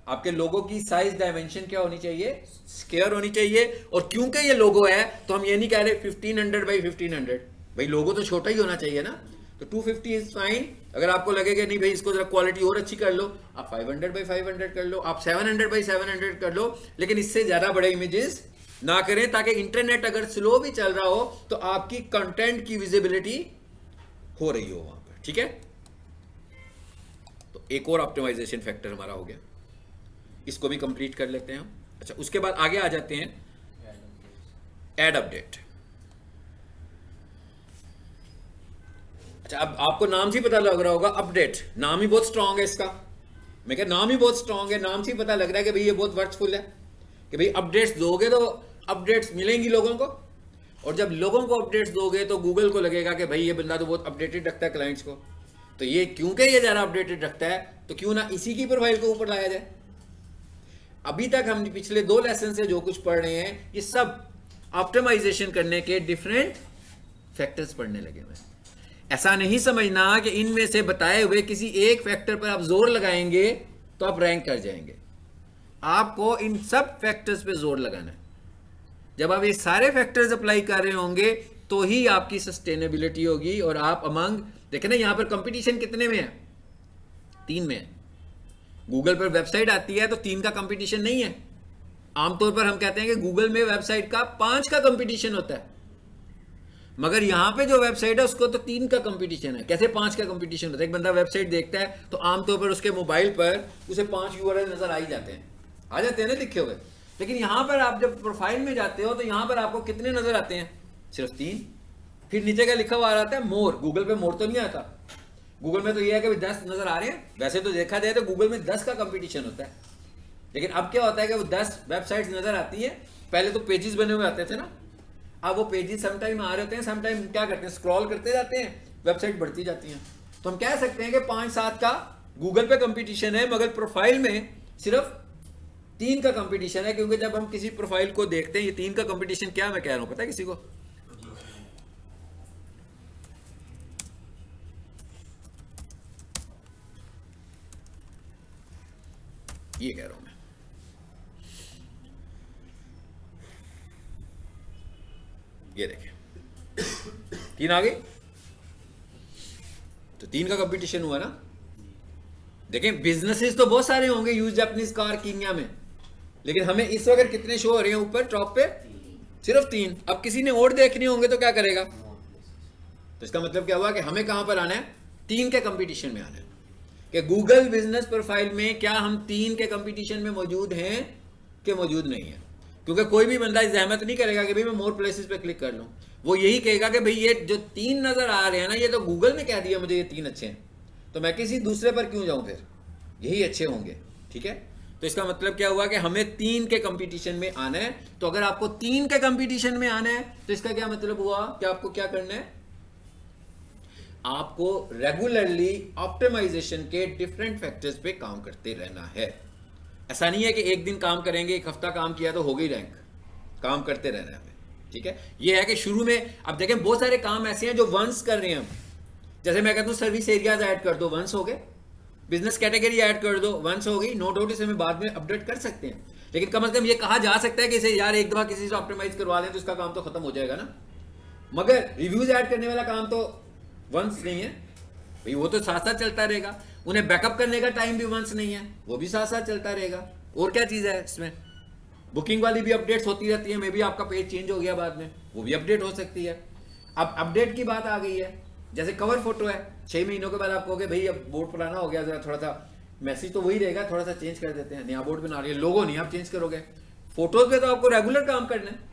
आपके लोगो की साइज डायमेंशन क्या होनी चाहिए, स्क्वायर होनी चाहिए। और क्योंकि ये लोगो है तो हम ये नहीं कह रहे 1500 बाई 1500, भाई लोगो तो छोटा ही होना चाहिए ना। तो 250 इज फाइन। अगर आपको लगेगा नहीं भाई इसको जरा क्वालिटी और अच्छी कर लो, आप 500 बाई 500 कर लो, आप 700 बाई 700 कर लो, लेकिन इससे ज्यादा बड़े इमेजेस ना करें, ताकि इंटरनेट अगर स्लो भी चल रहा हो तो आपकी कंटेंट की विजिबिलिटी हो रही हो वहां पर, ठीक है। तो एक और ऑप्टिमाइजेशन फैक्टर हमारा हो गया, इसको भी कंप्लीट कर लेते हैं हम। अच्छा, उसके बाद आगे आ जाते हैं एड अपडेट। अच्छा, अब आपको नाम से पता लग रहा होगा अपडेट, नाम ही बहुत स्ट्रांग है इसका। मैं क्या, नाम ही बहुत स्ट्रांग है, नाम से ही पता लग रहा है कि भाई ये बहुत वर्थफुल है, कि भाई अपडेट्स दोगे तो अपडेट्स मिलेंगी लोगों को, और जब लोगों को अपडेट्स दोगे तो गूगल को लगेगा कि भाई ये बंदा तो बहुत अपडेटेड रखता है क्लाइंट्स को, तो ये क्योंकि ये ज़्यादा अपडेटेड रखता है तो क्यों ना इसी की प्रोफाइल को ऊपर लाया जाए। अभी तक हम पिछले 2 लेसन से जो कुछ पढ़ रहे हैं, ये सब ऑप्टिमाइजेशन करने के डिफरेंट फैक्टर्स पढ़ने लगे हुए। ऐसा नहीं समझना कि इनमें से बताए हुए किसी एक फैक्टर पर आप जोर लगाएंगे तो आप रैंक कर जाएंगे। आपको इन सब फैक्टर्स पे जोर लगाना है। जब आप ये सारे फैक्टर्स अप्लाई कर रहे होंगे तो ही आपकी सस्टेनेबिलिटी होगी और आप अमंग, देखें ना यहां पर कंपटीशन कितने में है, 3 में है। गूगल पर वेबसाइट आती है तो 3 का कंपटीशन नहीं है। आमतौर पर हम कहते हैं कि गूगल में वेबसाइट का 5 का कंपटीशन होता है, मगर यहां पे जो वेबसाइट है उसको तो 3 का कंपटीशन है। कैसे 5 का कंपटीशन होता है? एक बंदा वेबसाइट देखता है तो आमतौर पर उसके मोबाइल पर उसे 5 यूआरएल नजर आ जाते हैं ना लिखे हुए। लेकिन यहां पर आप जब प्रोफाइल में जाते हो तो यहां पर आपको कितने नजर आते हैं? सिर्फ 3। फिर नीचे का लिखा हुआ आ रहा है मोर। गूगल पे मोर तो नहीं आता। गूगल में तो यह है कि 10 नजर आ रहे हैं। वैसे तो देखा जाए तो गूगल में 10 का कंपटीशन होता है, लेकिन अब क्या होता है कि वो 10 वेबसाइट्स नजर आती है। पहले तो पेजेस बने हुए आते थे ना, अब वो पेजेस समटाइम आ रहे होते हैं, समटाइम क्या करते हैं, स्क्रॉल करते जाते हैं, वेबसाइट बढ़ती जाती हैं। तो हम कह सकते हैं कि 5-7 का गूगल पे कंपटीशन है, मगर प्रोफाइल में सिर्फ 3 का कंपटीशन है। क्योंकि जब हम किसी प्रोफाइल को देखते हैं, ये 3 का कंपटीशन क्या मैं कह रहा हूं पता है किसी को? ये कह रहा हूं मैं, ये देखें 3 आ गई तो 3 का कंपटीशन हुआ ना। देखें बिजनेसेस तो बहुत सारे होंगे यूज जापानीज कार कीनिया में, लेकिन हमें इस वक्त कितने शो हो रहे हैं ऊपर टॉप पे? सिर्फ 3। अब किसी ने और देखने होंगे तो क्या करेगा? तो इसका मतलब क्या हुआ कि हमें कहां पर आना है? 3 के कंपटीशन में आना है। कि गूगल बिजनेस प्रोफाइल में क्या हम 3 के कंपटीशन में मौजूद हैं कि मौजूद नहीं है? क्योंकि कोई भी बंदा जहमत नहीं करेगा कि भाई मैं मोर प्लेसेस पे क्लिक कर लूं। वो यही कहेगा कि भाई ये जो 3 नजर आ रहे हैं ना, ये तो गूगल ने कह दिया मुझे ये 3 अच्छे हैं, तो मैं किसी दूसरे पर क्यों जाऊं, फिर यही अच्छे होंगे। ठीक है, तो इसका मतलब क्या हुआ कि हमें 3 के कंपटीशन में आना है। तो अगर आपको 3 के कंपटीशन में आना है तो इसका क्या मतलब हुआ कि आपको क्या करना है? आपको रेगुलरली ऑप्टिमाइजेशन के डिफरेंट फैक्टर्स पे काम करते रहना है। ऐसा नहीं है कि एक दिन काम करेंगे, एक हफ्ता काम किया तो हो गई रैंक। काम करते रहना है। ठीक है, ये है कि शुरू में अब देखें बहुत सारे काम ऐसे हैं जो वंस कर रहे हैं हम। जैसे मैं कहता हूं सर्विस एरियाज ऐड कर दो, वंस हो गए। बिजनेस कैटेगरी ऐड कर दो, वंस हो गई। नो डाउट इसे हम बाद में अपडेट कर सकते हैं, लेकिन कम से कम ये कहा जा सकता है कि इसे यार एक दफा किसी से ऑप्टिमाइज करवा लें तो इसका काम तो खत्म हो जाएगा ना। मगर रिव्यूज ऐड करने वाला काम तो वंस नहीं है भाई, वो तो साथ साथ चलता रहेगा। उन्हें बैकअप करने का टाइम भी वंस नहीं है, वो भी साथ साथ चलता रहेगा। और क्या चीज है इसमें? बुकिंग वाली भी अपडेट्स होती रहती है। मे भी आपका पेज चेंज हो गया बाद में, वो भी अपडेट हो सकती है। अब अपडेट की बात आ गई है, जैसे कवर फोटो है, 6 महीनों के बाद आप कहोगे भाई अब बोर्ड पुराना हो गया, जरा थोड़ा सा मैसेज तो वही रहेगा, थोड़ा सा चेंज कर देते हैं, नया बोर्ड बना रही है। लोगो नहीं आप चेंज करोगे। फोटोज पे तो आपको रेगुलर काम करना है।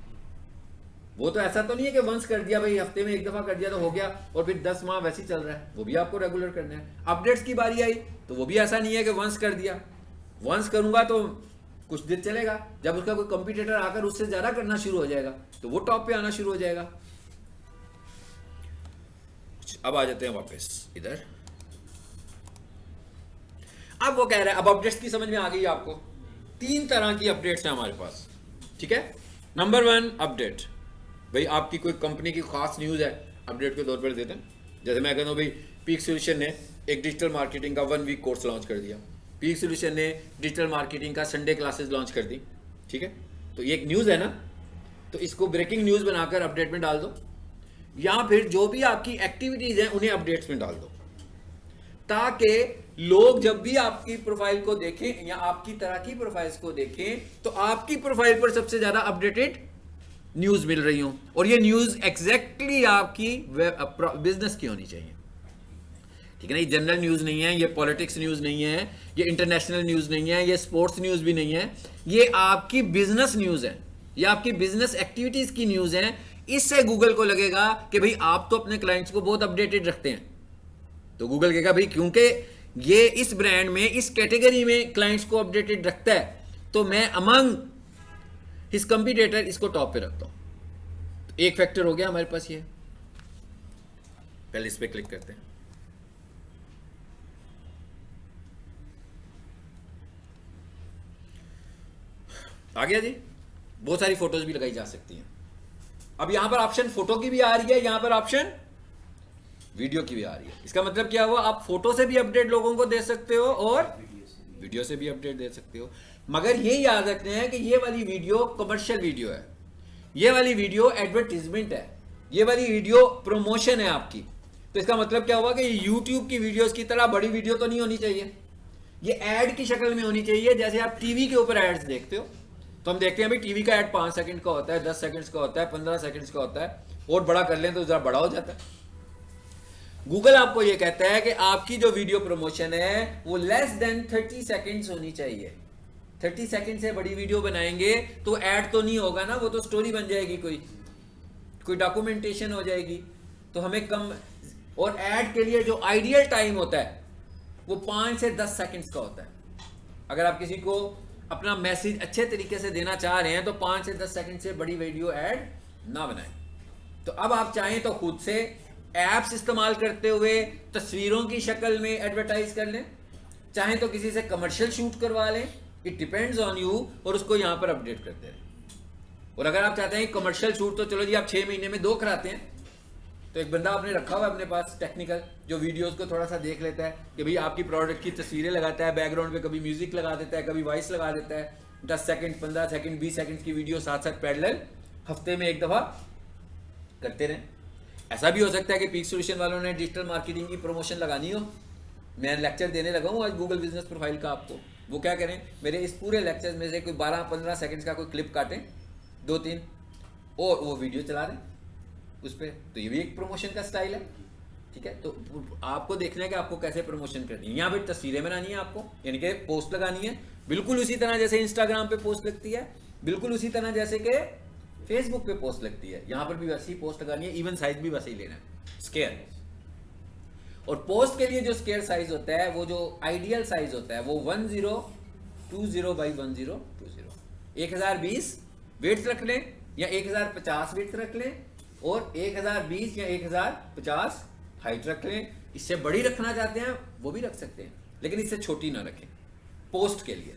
वो तो ऐसा तो नहीं है कि वंस कर दिया भाई, हफ्ते में एक दफा कर दिया तो हो गया और फिर 10 माह वैसे ही चल रहा है। वो भी आपको रेगुलर करना है। अपडेट्स की बारी आई तो वो भी ऐसा नहीं है कि वंस कर दिया। वंस करूंगा तो कुछ दिन चलेगा, जब उसका कोई कंपटीटर आकर उससे ज्यादा करना शुरू हो जाएगा तो वो टॉप पे आना शुरू हो जाएगा। अब आ जाते हैं वापस इधर। अब वो कह रहा है, अब अपडेट्स की समझ में आ गई आपको। 3 तरह की अपडेट्स हैं हमारे पास। ठीक है, नंबर 1 अपडेट, भाई आपकी कोई कंपनी की खास न्यूज़ है, अपडेट के तौर पर देते हैं। जैसे मैं कहता हूँ भाई पीक सॉल्यूशन ने एक डिजिटल मार्केटिंग का 1 वीक कोर्स लॉन्च कर दिया। पीक सॉल्यूशन ने डिजिटल मार्केटिंग का संडे क्लासेस लॉन्च कर दी। ठीक है, तो ये एक न्यूज़ है ना, तो इसको ब्रेकिंग न्यूज़ बनाकर अपडेट में डाल दो, या फिर जो भी आपकी एक्टिविटीज़ हैं उन्हें अपडेट्स में डाल दो, ताकि लोग जब भी आपकी प्रोफाइल को देखें या आपकी तरह की प्रोफाइल्स को देखें तो आपकी प्रोफाइल पर सबसे ज़्यादा अपडेटेड न्यूज़ मिल रही हो। और ये न्यूज़ एग्जैक्टली आपकी बिजनेस की होनी चाहिए। ठीक है ना, ये जनरल न्यूज़ नहीं है, ये पॉलिटिक्स न्यूज़ नहीं है, ये इंटरनेशनल न्यूज़ नहीं है, ये स्पोर्ट्स न्यूज़ भी नहीं है, ये आपकी बिजनेस न्यूज़ है, ये आपकी बिजनेस एक्टिविटीज़ की न्यूज़ है। इससे गूगल को लगेगा कि भाई आप तो अपने क्लाइंट्स को बहुत अपडेटेड रखते हैं। तो गूगल कहेगा भाई क्योंकि ये इस ब्रांड में इस कैटेगरी में क्लाइंट्स को अपडेटेड रखता है, तो मैं अमंग हिज कंपीटिटर इसको टॉप पे रखता हूं। तो एक फैक्टर हो गया हमारे पास ये। पहले इस पे क्लिक करते हैं। आ गया जी। बहुत सारी फोटोज भी लगाई जा सकती हैं। अब यहां पर ऑप्शन फोटो की भी आ रही है, यहां पर ऑप्शन वीडियो की भी आ रही है। इसका मतलब क्या हुआ, आप फोटो से भी अपडेट लोगों को दे सकते हो और वीडियो से भी अपडेट दे सकते हो। मगर ये याद रखना है कि ये वाली वीडियो कमर्शियल वीडियो है, ये वाली वीडियो एडवर्टीजमेंट है, ये वाली वीडियो प्रमोशन है आपकी। तो इसका मतलब क्या हुआ कि YouTube की वीडियोस की तरह बड़ी वीडियो तो नहीं होनी चाहिए। ये ऐड की शक्ल में होनी चाहिए। जैसे आप टीवी के ऊपर एड्स देखते हो तो हम देखते हैं भाई टीवी का ऐड 5 सेकंड का होता है, 10 सेकंड्स का होता है, 15 सेकंड्स का होता है, और बड़ा कर लें तो ज़रा बड़ा हो जाता है। गूगल आपको ये कहता है कि आपकी जो वीडियो प्रमोशन है वो लेस देन 30 सेकंड्स होनी चाहिए। 30 सेकंड से बड़ी वीडियो बनाएंगे तो ऐड तो नहीं होगा ना, वो तो स्टोरी बन जाएगी, कोई डॉक्यूमेंटेशन हो जाएगी। तो हमें कम, और ऐड के लिए जो आइडियल टाइम होता है वो 5 से 10 सेकंड्स का होता है। अगर आप किसी को अपना मैसेज अच्छे तरीके से देना चाह रहे हैं तो 5 से 10 सेकंड से बड़ी वीडियो ऐड ना बनाएं। तो अब आप चाहें तो खुद से एप्स इस्तेमाल करते हुए तस्वीरों की शक्ल में एडवर्टाइज कर लें, चाहें तो किसी से कमर्शियल शूट करवा लें, इट डिपेंड्स ऑन यू, और उसको यहाँ पर अपडेट करते रहें। और अगर आप चाहते हैं कमर्शियल शूट तो चलो जी आप 6 महीने में 2 कराते हैं, तो एक बंदा आपने रखा हुआ है अपने पास टेक्निकल, जो वीडियोस को थोड़ा सा देख लेता है कि भाई आपकी प्रोडक्ट की तस्वीरें लगाता है, बैकग्राउंड पे कभी म्यूजिक लगा देता है, कभी वॉइस लगा देता है, 10 सेकंड 15 सेकंड 20 सेकंड की वीडियो साथ साथ पैरेलल हफ्ते में 1 दफ़ा करते रहें। ऐसा भी हो सकता है कि पीक सॉल्यूशन वालों ने डिजिटल मार्केटिंग की प्रमोशन लगानी हो, मैं लेक्चर देने लगा हूँ आज गूगल बिजनेस प्रोफाइल का आपको, वो क्या करें, मेरे इस पूरे लेक्चर में से कोई 12-15 सेकंड्स का कोई क्लिप काटें 2-3 और वो वीडियो चला दें उस पर, तो ये भी एक प्रमोशन का स्टाइल है। ठीक है, तो आपको देखना है कि आपको कैसे प्रमोशन करनी है। यहाँ पर तस्वीरें बनानी है आपको, यानी कि पोस्ट लगानी है, बिल्कुल उसी तरह जैसे इंस्टाग्राम पे पोस्ट लगती है, बिल्कुल उसी तरह जैसे कि फेसबुक पे पोस्ट लगती है, यहाँ पर भी वैसी पोस्ट लगानी है, इवन साइज भी वैसे ही लेना है, स्क्वायर। और पोस्ट के लिए जो स्क्वायर साइज होता है, वो जो आइडियल साइज होता है वो 1020 बाई 1020, 1020 वेट्स रख लें या 1050 वेट्स रख लें, और 1020 या 1050 हाइट रख लें। इससे बड़ी रखना चाहते हैं वो भी रख सकते हैं, लेकिन इससे छोटी ना रखें पोस्ट के लिए,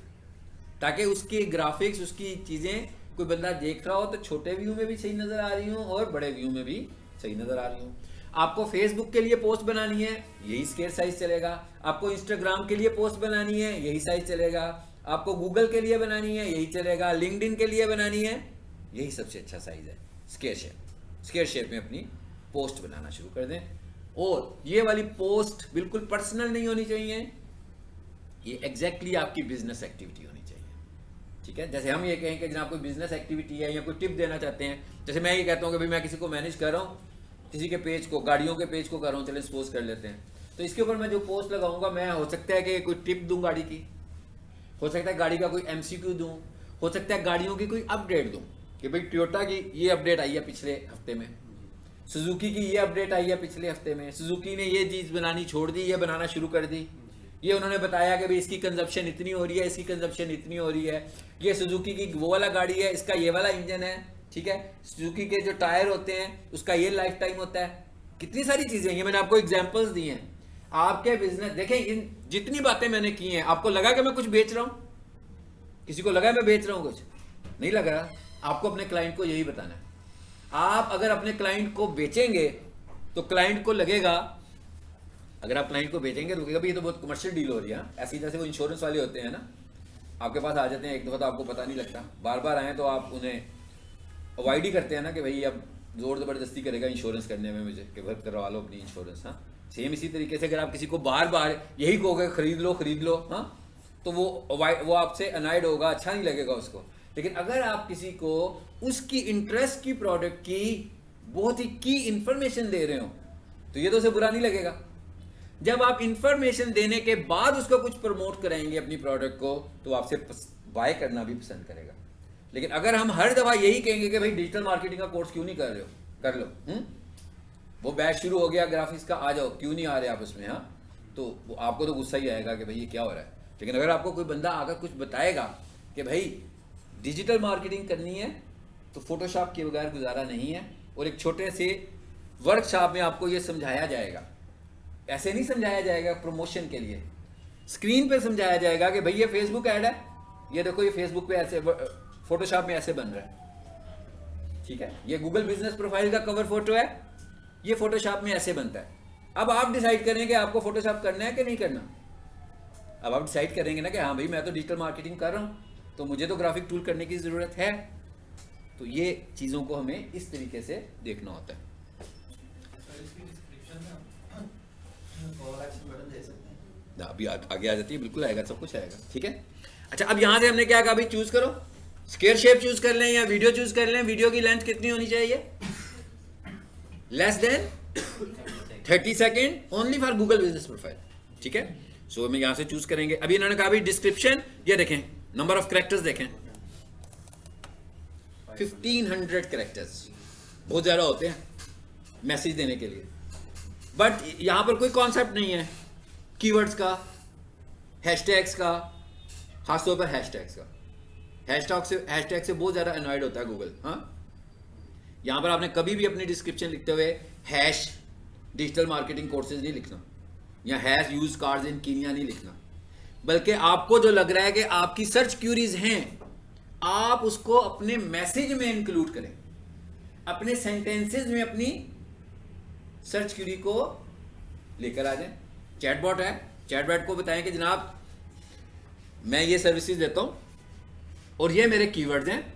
ताकि उसकी ग्राफिक्स, उसकी चीज़ें कोई बंदा देख रहा हो तो छोटे व्यू में भी सही नज़र आ रही हूँ और बड़े व्यू में भी सही नज़र आ रही हूँ। आपको फेसबुक के लिए पोस्ट बनानी है, यही स्क्वायर साइज चलेगा। आपको इंस्टाग्राम के लिए पोस्ट बनानी है, यही साइज चलेगा। आपको गूगल के लिए बनानी है, यही चलेगा। लिंक्डइन के लिए बनानी है, यही सबसे अच्छा साइज है, स्क्वायर शेप। स्क्वायर शेप में अपनी पोस्ट बनाना शुरू कर दें। और ये वाली पोस्ट बिल्कुल पर्सनल नहीं होनी चाहिए, ये एग्जैक्टली आपकी बिजनेस एक्टिविटी होनी चाहिए। ठीक है, जैसे हम ये कहें कि जनाब कोई बिजनेस एक्टिविटी है या कोई टिप देना चाहते हैं, जैसे मैं ये कहता हूँ कि भाई मैं किसी को मैनेज कर रहा हूँ, किसी के पेज को, गाड़ियों के पेज को कर रहा हूँ, चले सपोज कर लेते हैं, तो इसके ऊपर मैं जो पोस्ट लगाऊंगा, मैं हो सकता है कि कोई टिप दूं गाड़ी की, हो सकता है गाड़ी का कोई MCQ दूं, हो सकता है गाड़ियों की कोई अपडेट दूं कि भाई टोयोटा की ये अपडेट आई है पिछले हफ्ते में, सुजुकी की ये अपडेट आई है पिछले हफ्ते में, सुजुकी ने ये चीज़ बनानी छोड़ दी, ये बनाना शुरू कर दी, ये उन्होंने बताया कि भाई इसकी कंजप्शन इतनी हो रही है, इसकी कंजप्शन इतनी हो रही है, ये सुजुकी की वो वाला गाड़ी है, इसका ये वाला इंजन है। ठीक है, सुजुकी के जो टायर होते हैं उसका ये लाइफ टाइम होता है। कितनी सारी चीज़ें, ये मैंने आपको एग्जांपल्स दी हैं। आपके बिजनेस देखें, इन जितनी बातें मैंने की हैं, आपको लगा कि मैं कुछ बेच रहा हूँ? किसी को लगा मैं बेच रहा हूँ? कुछ नहीं लग रहा। आपको अपने क्लाइंट को यही बताना है। आप अगर अपने क्लाइंट को बेचेंगे तो क्लाइंट को लगेगा, अगर आप क्लाइंट को बेचेंगे तो लगेगा भाई ये तो बहुत कमर्शियल डील हो रही है। ऐसी जैसे वो इंश्योरेंस वाले होते हैं ना, आपके पास आ जाते हैं एक दफ़ा तो आपको पता नहीं लगता, बार बार आए तो आप उन्हें अवॉइड ही करते हैं ना कि भाई अब ज़ोर ज़बरदस्ती करेगा इंश्योरेंस करने में मुझे कि भर करवा लो अपनी इंश्योरेंस। हाँ, सेम इसी तरीके से अगर आप किसी को बार बार यही कहोगे खरीद लो, हाँ, तो वो आपसे अनाइड होगा, अच्छा नहीं लगेगा उसको। लेकिन अगर आप किसी को उसकी इंटरेस्ट की प्रोडक्ट की बहुत ही की इंफॉर्मेशन दे रहे हो तो ये तो उसे बुरा नहीं लगेगा। जब आप इंफॉर्मेशन देने के बाद उसको कुछ प्रमोट कराएंगे अपनी प्रोडक्ट को तो आपसे बाय करना भी पसंद करेगा। लेकिन अगर हम हर दफ़ा यही कहेंगे कि भाई डिजिटल मार्केटिंग का कोर्स क्यों नहीं कर रहे हो, कर लो, वो बैच शुरू हो गया ग्राफिक्स का, आ जाओ, क्यों नहीं आ रहे आप उसमें, हाँ, तो वो आपको तो गुस्सा ही आएगा कि भाई ये क्या हो रहा है। लेकिन अगर आपको कोई बंदा आकर कुछ बताएगा कि भाई डिजिटल मार्केटिंग करनी है तो फोटोशॉप के बगैर गुजारा नहीं है, और एक छोटे से वर्कशॉप में आपको ये समझाया जाएगा, ऐसे नहीं समझाया जाएगा प्रमोशन के लिए, स्क्रीन पे समझाया जाएगा कि भाई ये फेसबुक ऐड है, ये देखो ये फेसबुक पे ऐसे, फोटोशॉप में ऐसे बन रहा है। ठीक है, ये गूगल बिजनेस प्रोफाइल का कवर फोटो है, ये फोटोशॉप में ऐसे बनता है। अब आप डिसाइड करें कि आपको फोटोशॉप करना है कि नहीं करना। अब आप डिसाइड करेंगे ना कि हाँ भाई मैं तो डिजिटल मार्केटिंग कर रहा हूँ तो मुझे तो ग्राफिक टूल करने की ज़रूरत है। तो ये चीज़ों को हमें इस तरीके से देखना होता है। इसकी डिस्क्रिप्शन में कॉल एक्शन बटन दे सकते हैं। ना अभी आगे आ जाती है, बिल्कुल आएगा, सब कुछ आएगा, ठीक है। अच्छा, अब यहाँ से हमने क्या कहा, अभी चूज करो, स्क्वायर शेप चूज कर लें या वीडियो चूज कर लें। वीडियो की लेंथ कितनी होनी चाहिए? Less than 30 second, only for Google business profile, ठीक है। सो हम यहाँ से चूज करेंगे। अभी इन्होंने कहा, अभी डिस्क्रिप्शन, ये देखें नंबर ऑफ कैरेक्टर्स देखें, 1500 कैरेक्टर्स, बहुत ज्यादा होते हैं मैसेज देने के लिए। बट यहां पर कोई कॉन्सेप्ट नहीं है कीवर्ड्स का, हैशटैग्स का, खासतौर पर हैशटैग्स का। हैशटैग से बहुत ज्यादा अनॉयड होता है गूगल। हाँ, यहां पर आपने कभी भी अपनी डिस्क्रिप्शन लिखते हुए हैश डिजिटल मार्केटिंग कोर्सेज नहीं लिखना, या हैश यूज कार्स इन कीनिया नहीं लिखना, बल्कि आपको जो लग रहा है कि आपकी सर्च क्यूरीज हैं, आप उसको अपने मैसेज में इंक्लूड करें, अपने सेंटेंसेस में अपनी सर्च क्यूरी को लेकर आ जाएं। चैटबॉट है, चैटबॉट को बताएं कि जनाब मैं ये सर्विसेज देता हूं और ये मेरे कीवर्ड्स हैं,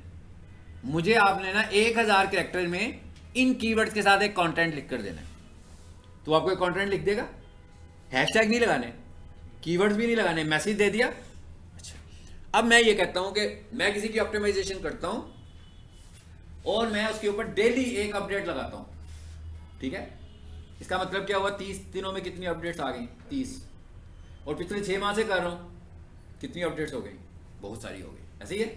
मुझे आपने ना 1000 कैरेक्टर में इन कीवर्ड्स के साथ एक कंटेंट लिख कर देना है। तो आपको एक कंटेंट लिख देगा, हैशटैग नहीं लगाने, कीवर्ड्स भी नहीं लगाने, मैसेज दे दिया। अच्छा, अब मैं ये कहता हूं कि मैं किसी की ऑप्टिमाइजेशन करता हूं और मैं उसके ऊपर डेली एक अपडेट लगाता हूं, ठीक है। इसका मतलब क्या हुआ, 30 दिनों में कितनी अपडेट्स आ गई? 30। और पिछले 6 माह से कर रहा हूं, कितनी अपडेट्स हो गई? बहुत सारी हो गई। ऐसे ही है।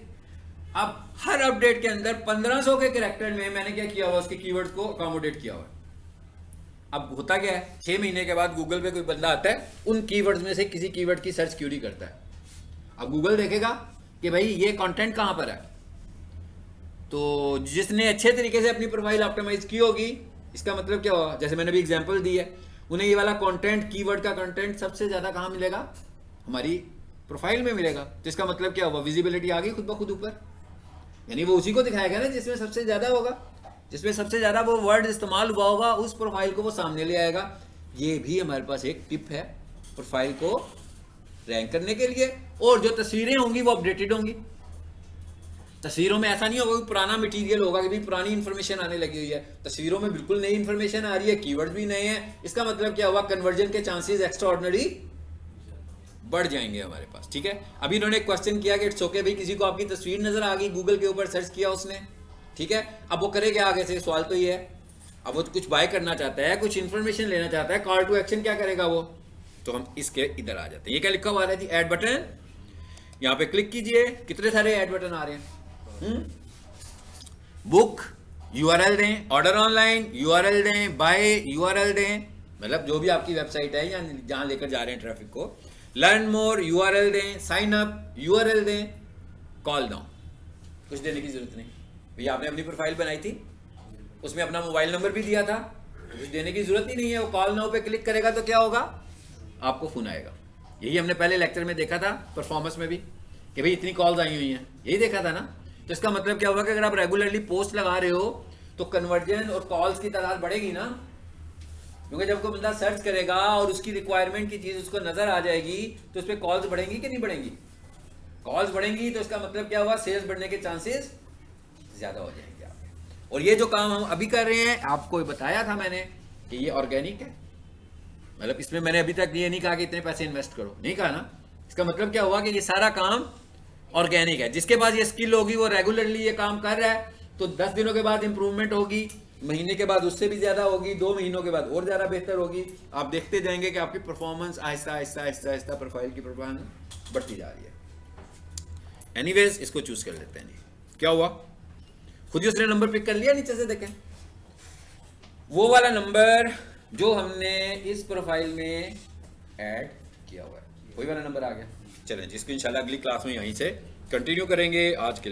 अब हर अपडेट के अंदर 1500 के कैरेक्टर में मैंने क्या किया हुआ, उसके कीवर्ड्स को अकोमोडेट किया हुआ है। अब होता क्या है, 6 महीने के बाद गूगल पे कोई बंदा आता है, उन कीवर्ड्स में से किसी कीवर्ड की सर्च क्यूरी करता है। अब गूगल देखेगा कि भाई ये कंटेंट कहां पर है, तो जिसने अच्छे तरीके से अपनी प्रोफाइल ऑप्टिमाइज की होगी, इसका मतलब क्या हुआ, जैसे मैंने भी एग्जांपल दी है, उन्हें ये वाला कंटेंट, कीवर्ड का कंटेंट सबसे ज्यादा कहां मिलेगा? हमारी प्रोफाइल में मिलेगा। तो इसका मतलब क्या हुआ, विजिबिलिटी आ गई खुद ब खुद ऊपर, यानी वो उसी को दिखाएगा ना जिसमें सबसे ज्यादा होगा, जिसमें सबसे ज्यादा वो वर्ड इस्तेमाल हुआ होगा, उस प्रोफाइल को वो सामने ले आएगा। ये भी हमारे पास एक टिप है प्रोफाइल को रैंक करने के लिए। और जो तस्वीरें होंगी वो अपडेटेड होंगी। तस्वीरों में ऐसा नहीं होगा कि पुराना मटेरियल होगा कि भी पुरानी इंफॉर्मेशन आने लगी हुई है। तस्वीरों में बिल्कुल नई इंफॉर्मेशन आ रही है, कीवर्ड्स भी नए हैं। इसका मतलब क्या हुआ, कन्वर्जन के चांसेस एक्स्ट्राऑर्डिनरी बढ़ जाएंगे हमारे पास, ठीक है। अभी इन्होंने एक क्वेश्चन किया कि इट्स ओके भाई, किसी को आपकी तस्वीर नजर आ गई, गूगल के ऊपर सर्च किया उसने, ठीक है। अब वो करे क्या आगे से, सवाल तो ये है, अब वो कुछ बाय करना चाहता है, कुछ इंफॉर्मेशन लेना चाहता है, कॉल टू एक्शन क्या करेगा वो, तो हम इसके इधर आ जाते हैं। ये क्या लिखा हुआ है जी, ऐड बटन, यहाँ पे क्लिक कीजिए, कितने सारे ऐड बटन आ रहे हैं। बुक यूआरएल दें, ऑर्डर ऑनलाइन यूआरएल दें, बाय यूआरएल दें, मतलब जो भी आपकी वेबसाइट है या जहां लेकर जा रहे हैं ट्रैफिक को, लर्न मोर यूआरएल दें, साइन अप यूआरएल दें, कॉल डाउन, कुछ देने की जरूरत नहीं भैया। आपने अपनी प्रोफाइल बनाई थी, उसमें अपना मोबाइल नंबर भी दिया था, कुछ देने की जरूरत ही नहीं है। वो कॉल नाउ पे क्लिक करेगा तो क्या होगा, आपको फोन आएगा। यही हमने पहले लेक्चर में देखा था, परफॉर्मेंस में भी, कि भाई इतनी कॉल्स आई हुई हैं, यही देखा था ना। तो इसका मतलब क्या हुआ कि अगर आप रेगुलरली पोस्ट लगा रहे हो तो कन्वर्जन और कॉल्स की तादाद बढ़ेगी ना, क्योंकि जब कोई बंदा सर्च करेगा और उसकी रिक्वायरमेंट की चीज उसको नजर आ जाएगी तो उस पर कॉल्स बढ़ेंगी कि नहीं बढ़ेंगी? कॉल्स बढ़ेंगी तो इसका मतलब क्या हुआ, सेल्स बढ़ने के चांसेस ज्यादा हो जाएंगे आपके। और ये जो काम हम अभी कर रहे हैं, आपको बताया था मैंने कि ये ऑर्गेनिक है, मतलब इसमें मैंने अभी तक ये नहीं कहा कि इतने पैसे इन्वेस्ट करो, नहीं कहा ना। इसका मतलब क्या हुआ कि ये सारा काम ऑर्गेनिक है। जिसके पास ये स्किल होगी वो रेगुलरली ये काम कर रहा है, तो 10 दिनों के बाद इंप्रूवमेंट होगी, महीने के बाद उससे भी ज्यादा होगी, 2 महीनों के बाद और ज्यादा बेहतर होगी। आप देखते जाएंगे कि आपकी परफॉर्मेंस आहिस्ता आहिस्ता आहिस्ता आहिस्ता प्रोफाइल की परफॉर्मेंस बढ़ती जा रही है। एनीवेज, इसको चूज कर लेते हैं जी। क्या हुआ, खुद ही उसने नंबर पिक कर लिया, नीचे से देखें वो वाला नंबर जो हमने इस प्रोफाइल में ऐड किया हुआ है, वही वाला नंबर आ गया। चलें जिसको इंशाल्लाह अगली क्लास में यहीं से कंटिन्यू करेंगे। आज के